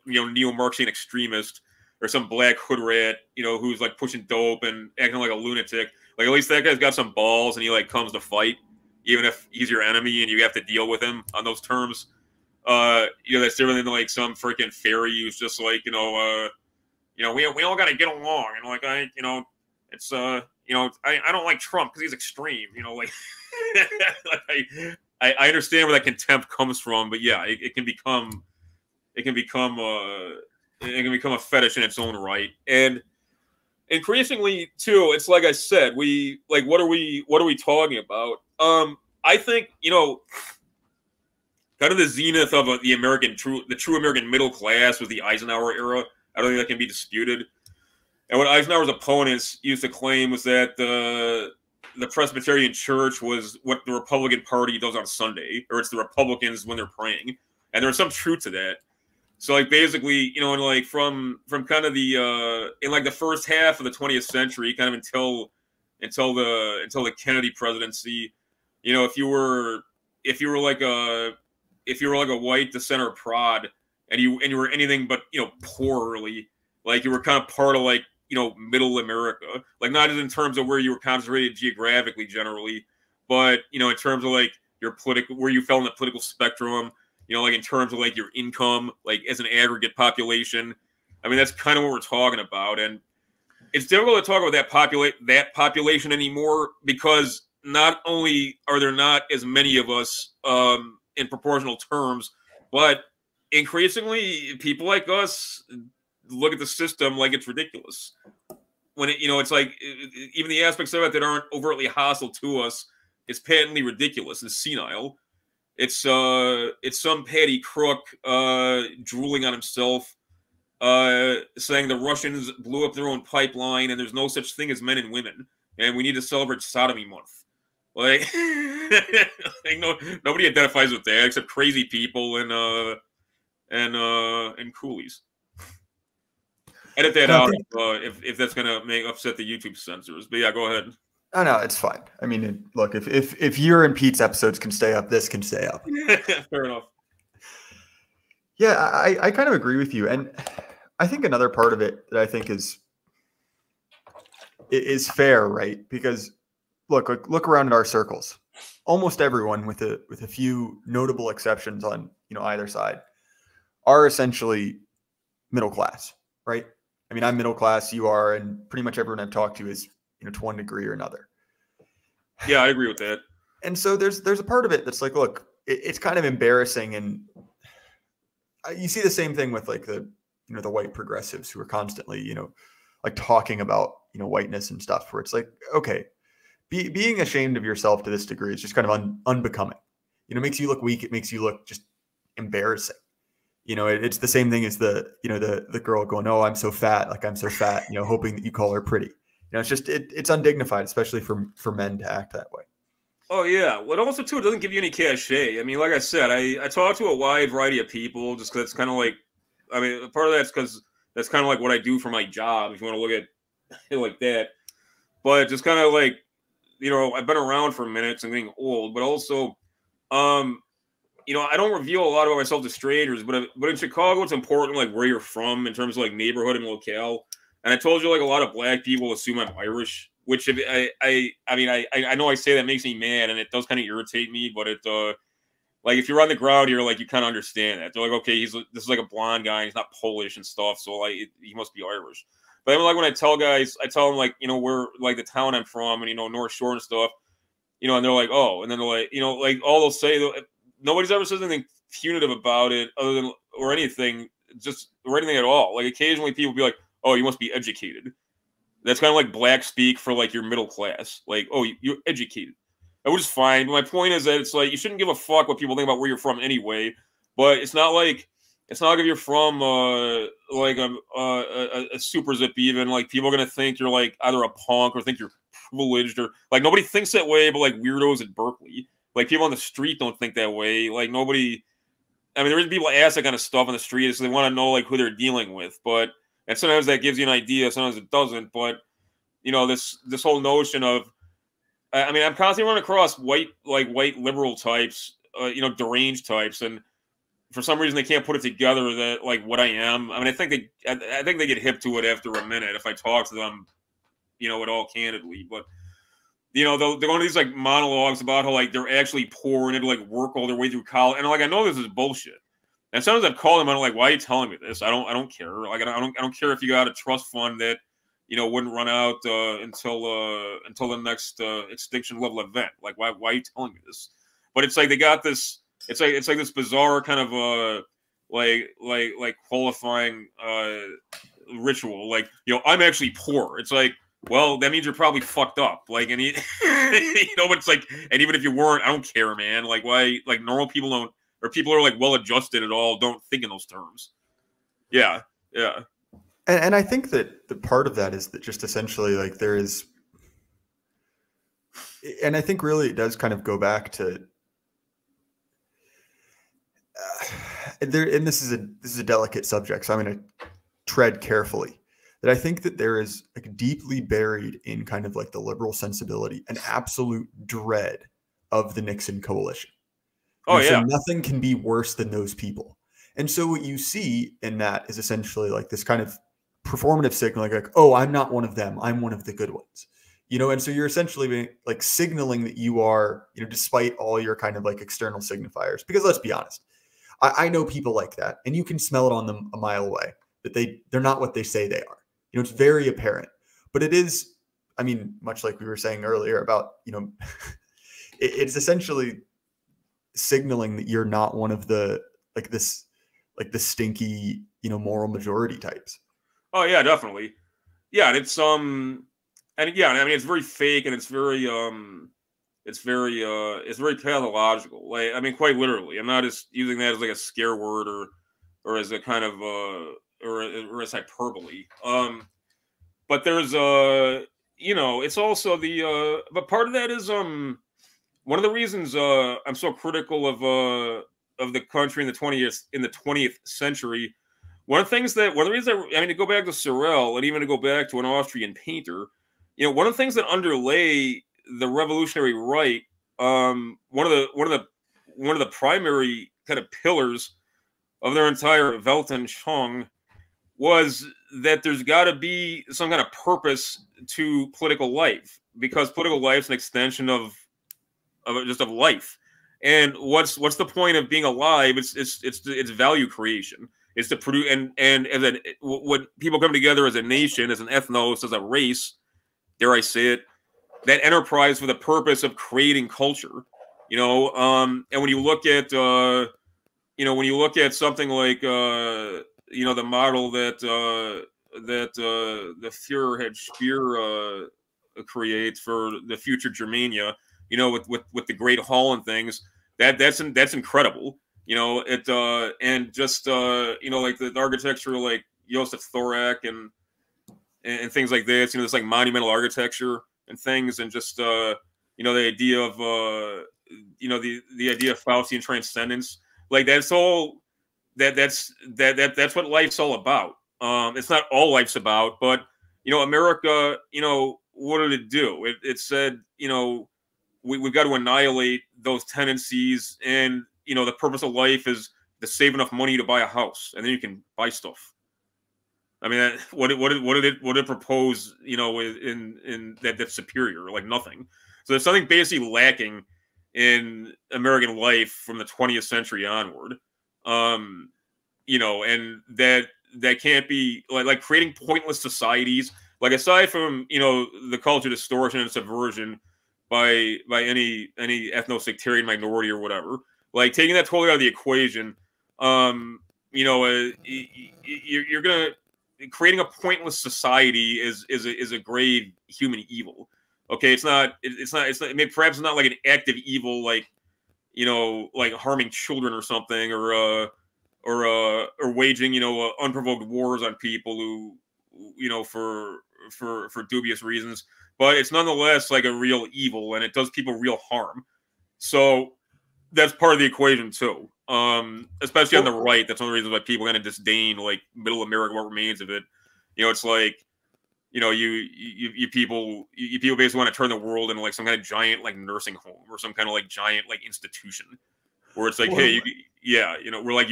neo-Marxian extremist, or some black hood rat, who's like pushing dope and acting like a lunatic. Like, at least that guy's got some balls and he like comes to fight, even if he's your enemy and you have to deal with him on those terms. That's different than like some freaking fairy who's just like, we all got to get along. And like, I don't like Trump because he's extreme, like, I understand where that contempt comes from, but yeah, it can become a fetish in its own right. And increasingly too, it's like I said, what are we talking about? I think, kind of the zenith of the true American middle class was the Eisenhower era. I don't think that can be disputed. And what Eisenhower's opponents used to claim was that the Presbyterian Church was what the Republican Party does on Sunday, or it's the Republicans when they're praying. And there's some truth to that. So like basically, and like from kind of the in like the first half of the 20th century, kind of until the Kennedy presidency, if you were like a white dissenter prod, and you were anything but poorly, like you were kind of part of like middle America, like not just in terms of where you were concentrated geographically generally, but in terms of like your where you fell in the political spectrum, like in terms of like your income, like as an aggregate population. I mean, that's kind of what we're talking about. And it's difficult to talk about that population anymore, because not only are there not as many of us in proportional terms, but increasingly people like us look at the system like it's ridiculous. When it's like even the aspects of it that aren't overtly hostile to us, it's patently ridiculous and senile. It's some petty crook drooling on himself, saying the Russians blew up their own pipeline and there's no such thing as men and women, and we need to celebrate Sodomy Month. Like, nobody identifies with that except crazy people and coolies. edit that And I out think, if that's gonna upset the YouTube censors. But yeah, go ahead. oh no, it's fine. I mean, look, if your and Pete's episodes can stay up, this can stay up. Fair enough. Yeah, I kind of agree with you, and I think another part of it that I think is fair, right? Because look around at our circles. Almost everyone, with a few notable exceptions on either side, are essentially middle class, right? I mean, I'm middle class, you are, and pretty much everyone I've talked to is to one degree or another. Yeah, I agree with that. And so there's a part of it that's like, look, it's kind of embarrassing, and you see the same thing with like the the white progressives who are constantly like talking about whiteness and stuff, where it's like, okay, being ashamed of yourself to this degree is just kind of unbecoming. It makes you look weak. It makes you look just embarrassing. It's the same thing as the girl going, "Oh, I'm so fat," like I'm so fat, hoping that you call her pretty. It's just it's undignified, especially for men to act that way. Oh yeah, well, also too, it doesn't give you any cachet. I mean, like I said, I talk to a wide variety of people just because it's kind of like, I mean, part of that's because that's kind of like what I do for my job. If you want to look at it like that, but just kind of like, I've been around for minutes and getting old, but also, I don't reveal a lot about myself to strangers, but in Chicago, it's important like where you're from in terms of like neighborhood and locale. And I told you like a lot of black people assume I'm Irish, which I know I say that makes me mad, and it does kind of irritate me. But it like if you're on the ground here, like you kind of understand that. They're like, okay, this is like a blonde guy, he's not Polish and stuff, so like he must be Irish. But then like when I tell guys, I tell them like where like the town I'm from and North Shore and stuff, and they're like, oh, and then they're like like all they'll say, nobody's ever said anything punitive about it other than or anything or anything at all. Like occasionally people be like, oh, you must be educated. That's kind of like black speak for like your middle class. Like, oh, you're educated. That was fine. But my point is that it's like you shouldn't give a fuck what people think about where you're from anyway. But it's not like if you're from like a super zip even. Like people are gonna think you're like either a punk or think you're privileged or like nobody thinks that way. But like weirdos at Berkeley, like people on the street don't think that way. Like nobody. I mean, there is people ask that kind of stuff on the street, so they want to know like who they're dealing with, but. And sometimes that gives you an idea, sometimes it doesn't. But this whole notion of, I mean, I'm constantly running across white liberal types, deranged types, and for some reason they can't put it together that like what I am. I mean, I think they get hip to it after a minute if I talk to them, at all candidly. But they'll go into these like monologues about how like they're actually poor and they had to like work all their way through college, and like I know this is bullshit. And sometimes I've called them. I'm like, "Why are you telling me this? I don't care. Like, I don't care if you got a trust fund that, wouldn't run out until the next extinction level event. Like, why are you telling me this?" But it's like they got this. It's like this bizarre kind of like qualifying ritual. Like, I'm actually poor. It's like, well, that means you're probably fucked up. Like, and but it's like, and even if you weren't, I don't care, man. Like, why? Like, normal people don't. Or people are like well adjusted at all, don't think in those terms. Yeah. And I think that the part of that is that just essentially like there is, and I think really it does kind of go back to there. And this is a delicate subject, so I'm going to tread carefully. That I think that there is like deeply buried in kind of like the liberal sensibility, an absolute dread of the Nixon coalition. Oh, yeah. So nothing can be worse than those people. And so what you see in that is essentially like this kind of performative signaling, like, oh, I'm not one of them. I'm one of the good ones. And so you're essentially like signaling that you are, despite all your kind of like external signifiers. Because let's be honest, I know people like that, and you can smell it on them a mile away, that they're not what they say they are. It's very apparent. But it is, I mean, much like we were saying earlier about, it's essentially signaling that you're not one of the the stinky moral majority types. Oh yeah, definitely. Yeah, and it's and yeah, I mean it's very fake and it's very pathological. Like I mean, quite literally. I'm not just using that as like a scare word or as a kind of or as hyperbole. But there's it's also the but part of that is one of the reasons I'm so critical of the country in the 20th century one of the things that, one of the reasons I mean, to go back to Sorel and even to go back to an Austrian painter, one of the things that underlay the revolutionary right, one of the primary kind of pillars of their entire Weltanschauung was that there's got to be some kind of purpose to political life, because political life is an extension of life. And what's the point of being alive? It's value creation. It's to produce, and as when people come together as a nation, as an ethnos, as a race, dare I say it, that enterprise for the purpose of creating culture. And when you look at something like the model that the Führer had Speer create for the future Germania, with the Great Hall and things, that's incredible. And just like the architecture, like Josef Thorak and things like this, this like monumental architecture and things, and just the idea of the idea of Faustian transcendence, like that's all that's what life's all about. It's not all life's about, but America, what did it do? It said, we've got to annihilate those tendencies, and the purpose of life is to save enough money to buy a house, and then you can buy stuff. I mean, what did it propose? In that's superior, like nothing. So there's something basically lacking in American life from the 20th century onward. And that can't be like creating pointless societies. Like, aside from the culture distortion and subversion by any ethno-sectarian minority or whatever, like taking that totally out of the equation, you're gonna creating a pointless society is a grave human evil. Okay, it's not. I mean, perhaps not like an active evil, like like harming children or something, or waging unprovoked wars on people who for dubious reasons. But it's nonetheless like a real evil, and it does people real harm. So that's part of the equation too. Especially on the right. That's one of the reasons why people kind of disdain like Middle America, what remains of it. It's like, you people basically want to turn the world into like some kind of giant like nursing home or some kind of like giant like institution, where it's like, hey, we're like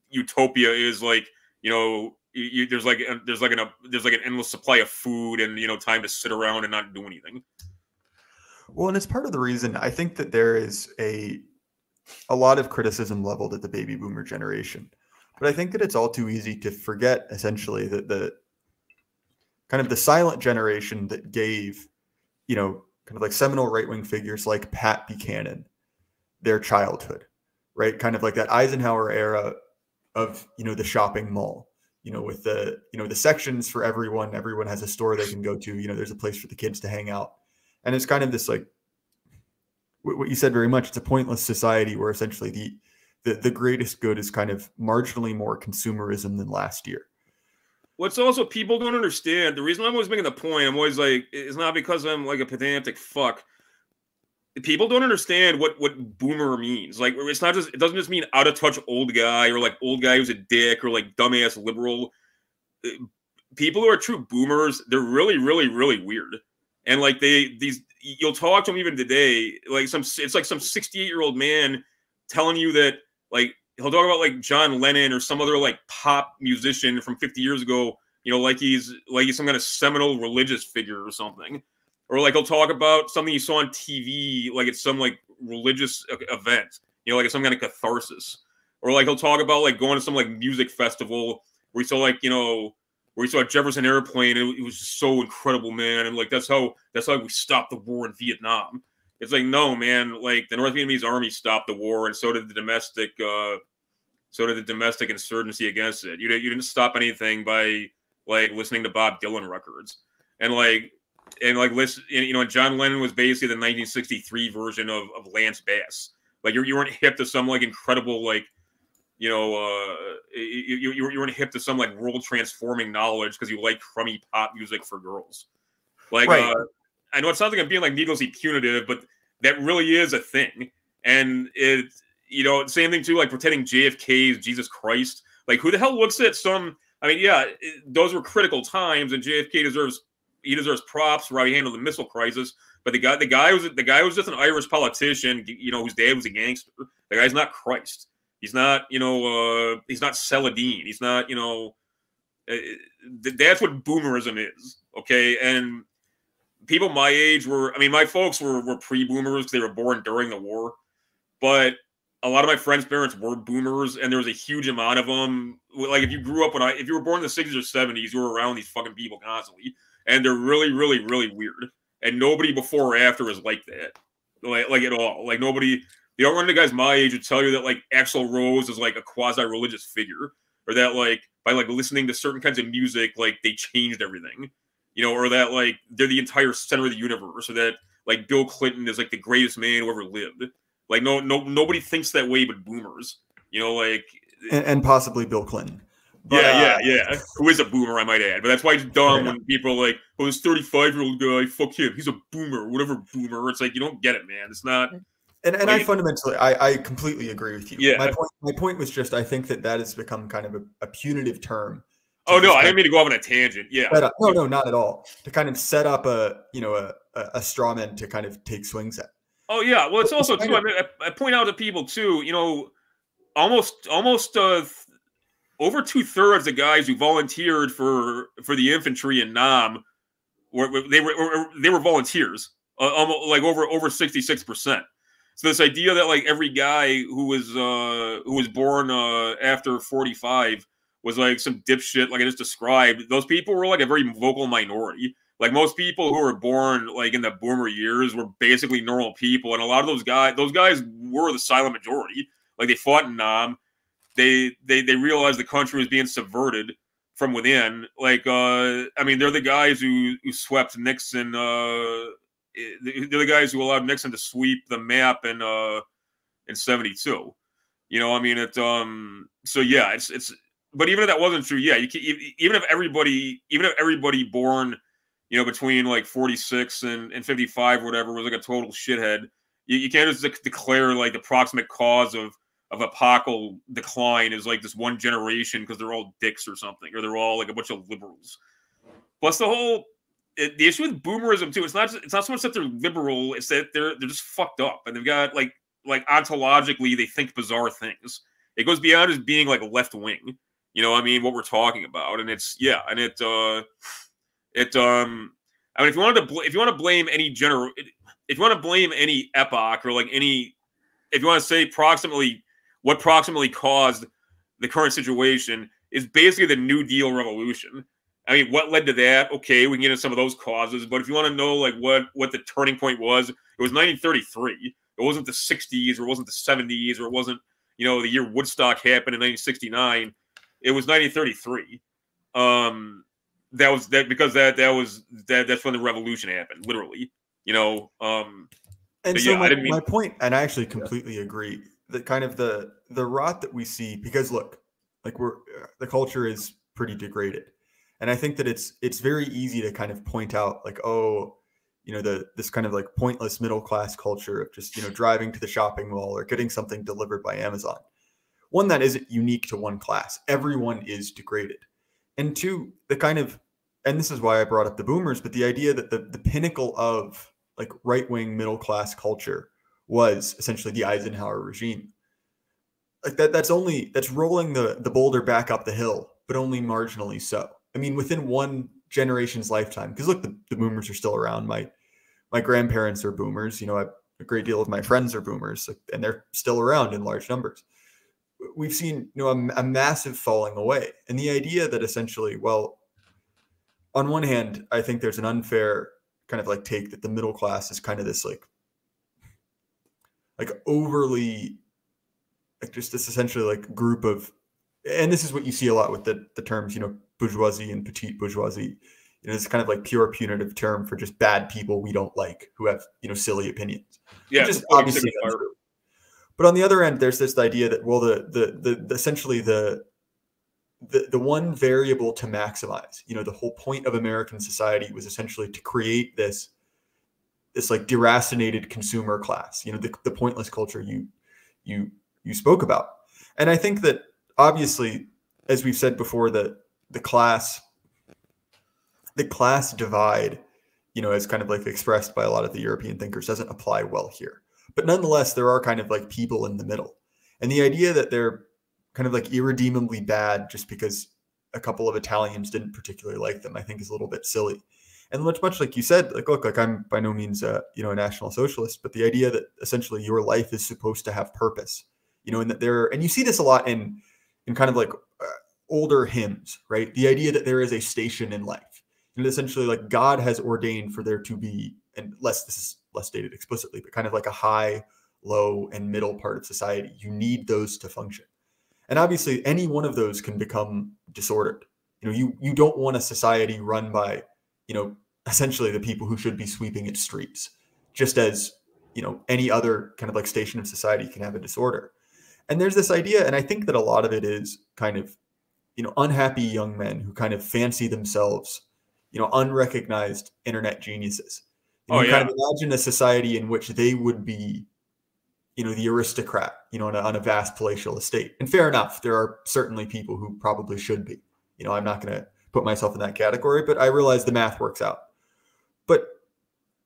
utopia is like, there's an endless supply of food and time to sit around and not do anything. Well, and it's part of the reason I think that there is a lot of criticism leveled at the baby boomer generation, but I think that it's all too easy to forget essentially that the kind of the silent generation that gave, kind of like seminal right-wing figures like Pat Buchanan their childhood, right? Kind of like that Eisenhower era of, the shopping mall, with the, the sections for everyone. Everyone has a store they can go to, there's a place for the kids to hang out. And it's kind of this, like what you said very much, it's a pointless society where essentially the greatest good is kind of marginally more consumerism than last year. What's also people don't understand, the reason I'm always making the point, I'm always like, it's not because I'm like a pedantic fuck. People don't understand what boomer means. Like, it's not just, it doesn't just mean out of touch old guy or like old guy who's a dick or like dumbass liberal. People who are true boomers, they're really, really, really weird. And like you'll talk to them even today, like it's like some 68-year-old man telling you that, like, he'll talk about like John Lennon or some other like pop musician from 50 years ago, like he's some kind of seminal religious figure or something. Or like he'll talk about something you saw on TV, like it's some like religious event, like it's some kind of catharsis. Or like he'll talk about like going to some like music festival where he saw like, where he saw a Jefferson Airplane, and it was just so incredible, man. And like that's how we stopped the war in Vietnam. It's like, no, man, like the North Vietnamese army stopped the war, and so did the domestic insurgency against it. You didn't stop anything by like listening to Bob Dylan records. And listen, and John Lennon was basically the 1963 version of Lance Bass. Like you weren't hip to some like incredible like, you weren't hip to some like world transforming knowledge because you like crummy pop music for girls. Like, right. I know it sounds like I'm being like needlessly punitive, but that really is a thing. And it, same thing too, like pretending JFK is Jesus Christ. Like, who the hell looks at some? I mean, yeah, those were critical times, and JFK deserves props for how he handled the missile crisis. But the guy was just an Irish politician, you know, whose dad was a gangster. The guy's not Christ. He's not, you know, he's not Saladin. He's not, you know, that's what boomerism is, okay? And people my age were, I mean, my folks were pre-boomers because they were born during the war, but a lot of my friends' parents were boomers, and there was a huge amount of them. Like, if you grew up if you were born in the 60s or 70s, you were around these fucking people constantly, and they're really, really, really weird. And nobody before or after is like that, like at all. Like, nobody, you don't run into guys my age who tell you that, like, Axl Rose is like a quasi-religious figure, or that, like, by like listening to certain kinds of music, like, they changed everything, you know, or that, like, they're the entire center of the universe, or that, like, Bill Clinton is like the greatest man who ever lived. Like, nobody thinks that way but boomers, you know, like, and possibly Bill Clinton. But, yeah. Who is a boomer, I might add. But that's why it's dumb when people are like, "Oh, this 35-year-old guy, fuck him. He's a boomer, whatever boomer." It's like, you don't get it, man. It's not. And I fundamentally, I completely agree with you. Yeah. My point was just, I think that has become kind of a punitive term. Oh no, I didn't mean to go off on a tangent. Yeah. No, not at all. To kind of set up a straw man to kind of take swings at. Oh yeah. Well, it's also too. I mean, I point out to people too. You know, almost over 2/3 of guys who volunteered for the infantry in Nam they were volunteers, almost like over 66%. So this idea that, like, every guy who was born after 45 was like some dipshit, like I just described, those people were like a very vocal minority. Like, most people who were born like in the boomer years were basically normal people, and a lot of those guys were the silent majority. Like, they fought in Nam. They realized the country was being subverted from within. Like, I mean, they're the guys who swept Nixon. They're the guys who allowed Nixon to sweep the map in 72. You know, I mean, so yeah, it's. But even if that wasn't true, yeah, even if everybody born, you know, between like 46 and 55 or whatever was like a total shithead, you can't just declare like the proximate cause of epochal decline is like this one generation because they're all dicks or something, or they're all like a bunch of liberals. Plus, the issue with boomerism too, it's not so much that they're liberal, it's that they're just fucked up, and they've got like ontologically they think bizarre things. It goes beyond just being like left wing. You know, I mean, what we're talking about, and it's I mean, if you want to blame any if you want to blame any epoch, or like if you want to say what proximately caused the current situation, is basically the New Deal revolution. I mean, what led to that? Okay, we can get into some of those causes, but if you want to know like what the turning point was, it was 1933. It wasn't the 60s, or it wasn't the 70s, or it wasn't, you know, the year Woodstock happened in 1969. It was 1933. That's when the revolution happened, literally. You know. And so yeah, my point, and I actually completely agree, that kind of the rot that we see, because look, like the culture is pretty degraded, and I think that it's very easy to kind of point out like, oh, you know, this kind of like pointless middle class culture of just, you know, driving to the shopping mall or getting something delivered by Amazon. One, that isn't unique to one class. Everyone is degraded. And two, the kind of, and this is why I brought up the boomers, but the idea that the pinnacle of like right-wing middle class culture was essentially the Eisenhower regime. Like that's rolling the boulder back up the hill, but only marginally so. I mean, within one generation's lifetime, because look, the boomers are still around. My grandparents are boomers. You know, a great deal of my friends are boomers, and they're still around in large numbers. We've seen, you know, a massive falling away. And the idea that essentially, well, on one hand, I think there's an unfair kind of like take that the middle class is kind of this like overly, like just this essentially like group of, and this is what you see a lot with the terms, you know, bourgeoisie and petite bourgeoisie. You know, it's kind of like pure punitive term for just bad people we don't like who have, you know, silly opinions. Yeah, which is obviously untrue. But on the other end, there's this idea that, well, the essentially the one variable to maximize, you know, the whole point of American society was essentially to create this like deracinated consumer class, you know, the pointless culture you spoke about. And I think that obviously as we've said before, the class divide, as kind of like expressed by a lot of the European thinkers, doesn't apply well here. But nonetheless, there are kind of like people in the middle. And the idea that they're kind of like irredeemably bad just because a couple of Italians didn't particularly like them, I think is a little bit silly. And much like you said, like, look, like I'm by no means, a National Socialist, but the idea that essentially your life is supposed to have purpose, and that and you see this a lot in kind of like older hymns, right? The idea that there is a station in life, and essentially like God has ordained for there to be, and this is less stated explicitly, but kind of like a high, low, and middle part of society. You need those to function. And obviously any one of those can become disordered. You don't want a society run by, essentially the people who should be sweeping its streets, just as, any other kind of like station of society can have a disorder. And there's this idea, and I think that a lot of it is kind of, unhappy young men who kind of fancy themselves, unrecognized internet geniuses. Kind of imagine a society in which they would be, the aristocrat, on a vast palatial estate. And fair enough, there are certainly people who probably should be. I'm not going to put myself in that category, but I realize the math works out.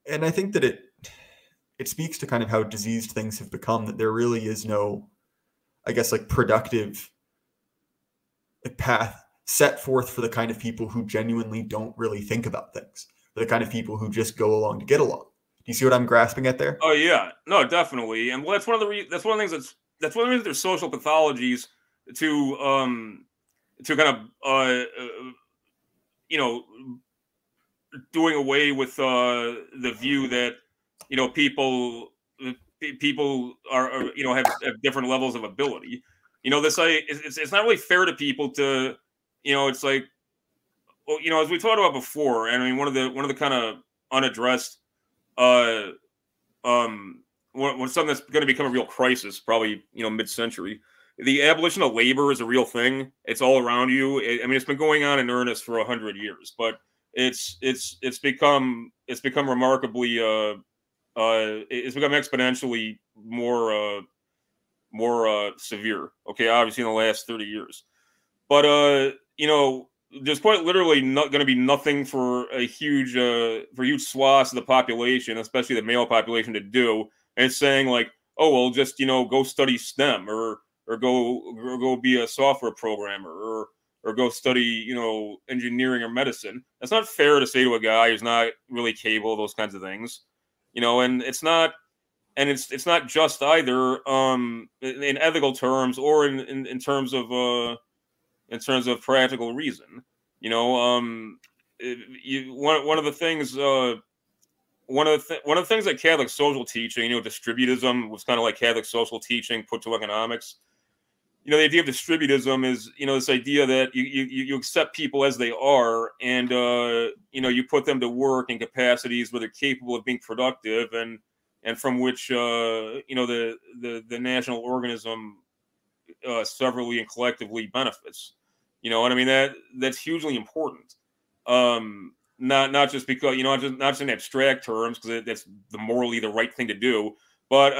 And I think that it speaks to kind of how diseased things have become, that there really is no, I guess, like productive path set forth for the kind of people who genuinely don't really think about things, for the kind of people who just go along to get along. Do you see what I'm grasping at there? Oh yeah, no, definitely. And that's one of the things that's one of the reasons there's social pathologies to kind of doing away with the view that people are have different levels of ability. It's not really fair to people to it's like, well, as we talked about before, and I mean one of the kind of unaddressed when something that's going to become a real crisis, probably mid-century. The abolition of labor is a real thing. It's all around you. It's been going on in earnest for 100 years, but it's become remarkably it's become exponentially more severe. Okay, obviously in the last 30 years, but there's quite literally not going to be nothing for huge swaths of the population, especially the male population, to do. And it's saying like, oh well, just go study STEM or go be a software programmer or go study engineering or medicine. That's not fair to say to a guy who's not really capable of those kinds of things, and it's not just either in ethical terms or in terms of practical reason. One of the things that Catholic social teaching, distributism was kind of like Catholic social teaching put to economics. The idea of distributism is, this idea that you accept people as they are, and you put them to work in capacities where they're capable of being productive, and from which the national organism severally and collectively benefits. That's hugely important. Not just because not just in abstract terms, because that's morally the right thing to do, but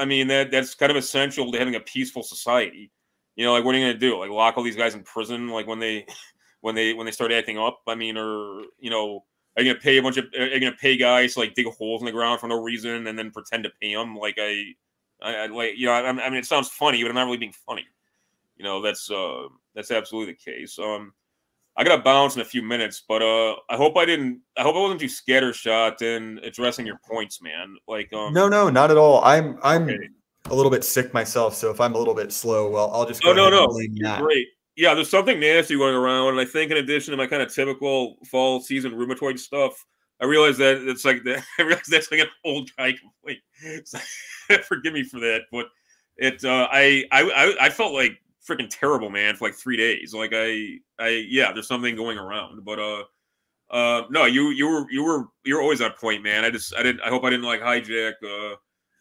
that's kind of essential to having a peaceful society. Like, what are you going to do? Like, lock all these guys in prison? Like, when they start acting up? Are you going to pay are you going to pay guys to like dig holes in the ground for no reason and then pretend to pay them? Like, it sounds funny, but I'm not really being funny. That's absolutely the case. I gotta bounce in a few minutes, but I hope I wasn't too scattershot in addressing your points, man. Like, no, not at all. I'm okay. A little bit sick myself, so if I'm a little bit slow, well, I'll just go ahead and blame that. Great. Yeah, there's something nasty going around, and I think in addition to my kind of typical fall season rheumatoid stuff, I realize that it's like that. I realize that's like an old guy complaint. So, forgive me for that, but I felt like freaking terrible, man, for like 3 days. Like yeah, there's something going around, but no, you're always on point, man. I hope I didn't like hijack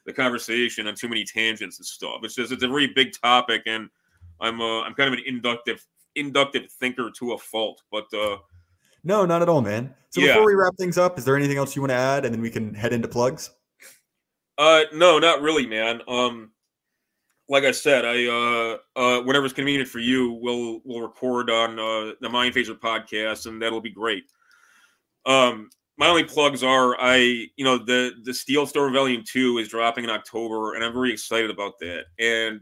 the conversation on too many tangents and stuff. It's a very big topic, and I'm kind of an inductive thinker to a fault, but no, not at all, man. So yeah. Before we wrap things up, is there anything else you want to add, and then we can head into plugs? No, not really, man. like I said, whenever it's convenient for you, we'll record on the Mind Phaser podcast, and that'll be great. My only plugs are the Steel Storm Volume 2 is dropping in October, and I'm very excited about that. And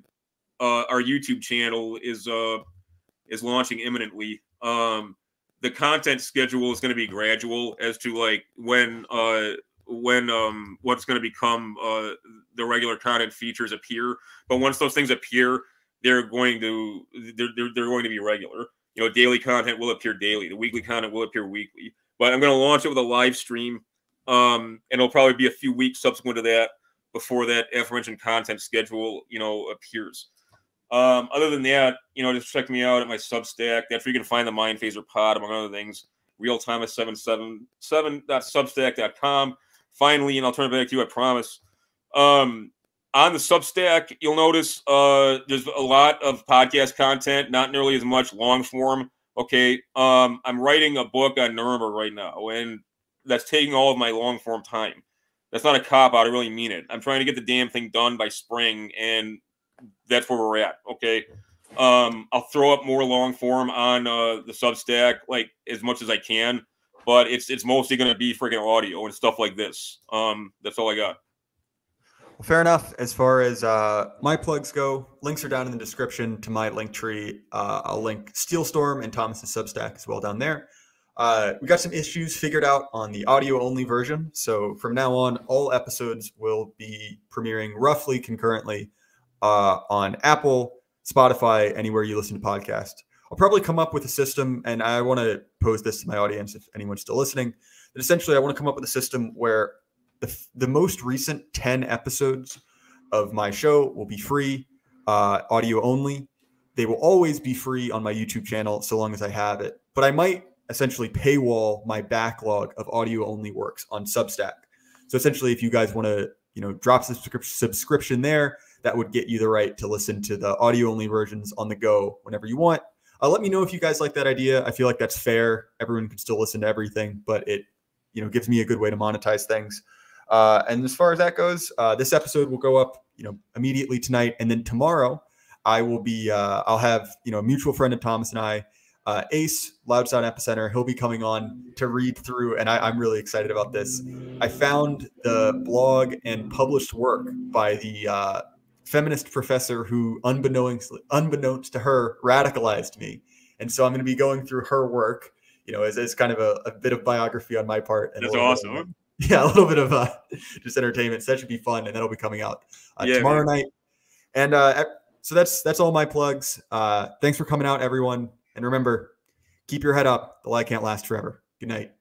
our YouTube channel is launching imminently. The content schedule is going to be gradual as to like when what's going to become the regular content features appear. But once those things appear, they're going to be regular. Daily content will appear daily. The weekly content will appear weekly. But I'm going to launch it with a live stream, and it'll probably be a few weeks subsequent to that before that aforementioned content schedule, appears. Other than that, just check me out at my Substack. That's where you can find the Mind Phaser pod, among other things. Thomas777.substack.com. Finally, and I'll turn it back to you, I promise. On the Substack, you'll notice there's a lot of podcast content, not nearly as much long form. Okay, I'm writing a book on Nuremberg right now, and that's taking all of my long form time. That's not a cop out. I really mean it. I'm trying to get the damn thing done by spring, and that's where we're at. Okay, I'll throw up more long form on the Substack, like as much as I can, but it's mostly going to be freaking audio and stuff like this. That's all I got. Well, fair enough. As far as my plugs go, links are down in the description to my link tree. I'll link Steelstorm and Thomas's Substack as well down there. We got some issues figured out on the audio-only version. So from now on, all episodes will be premiering roughly concurrently on Apple, Spotify, anywhere you listen to podcasts. I'll probably come up with a system, and I want to pose this to my audience if anyone's still listening. But essentially, I want to come up with a system where the most recent 10 episodes of my show will be free, audio only. They will always be free on my YouTube channel so long as I have it. But I might essentially paywall my backlog of audio only works on Substack. So essentially, if you guys want to, drop subscription there, that would get you the right to listen to the audio only versions on the go whenever you want. Let me know if you guys like that idea. I feel like that's fair. Everyone can still listen to everything, but it, gives me a good way to monetize things. And as far as that goes, this episode will go up, immediately tonight. And then tomorrow I will be, I'll have, a mutual friend of Thomas and I, Ace, Loud Sound Epicenter. He'll be coming on to read through, and I'm really excited about this. I found the blog and published work by the feminist professor who, unbeknownst to her, radicalized me. And so I'm going to be going through her work, as kind of a bit of biography on my part. And that's awesome. Yeah, a little bit of just entertainment. So that should be fun, and that'll be coming out tomorrow night. And so that's all my plugs. Thanks for coming out, everyone. And remember, keep your head up. The light can't last forever. Good night.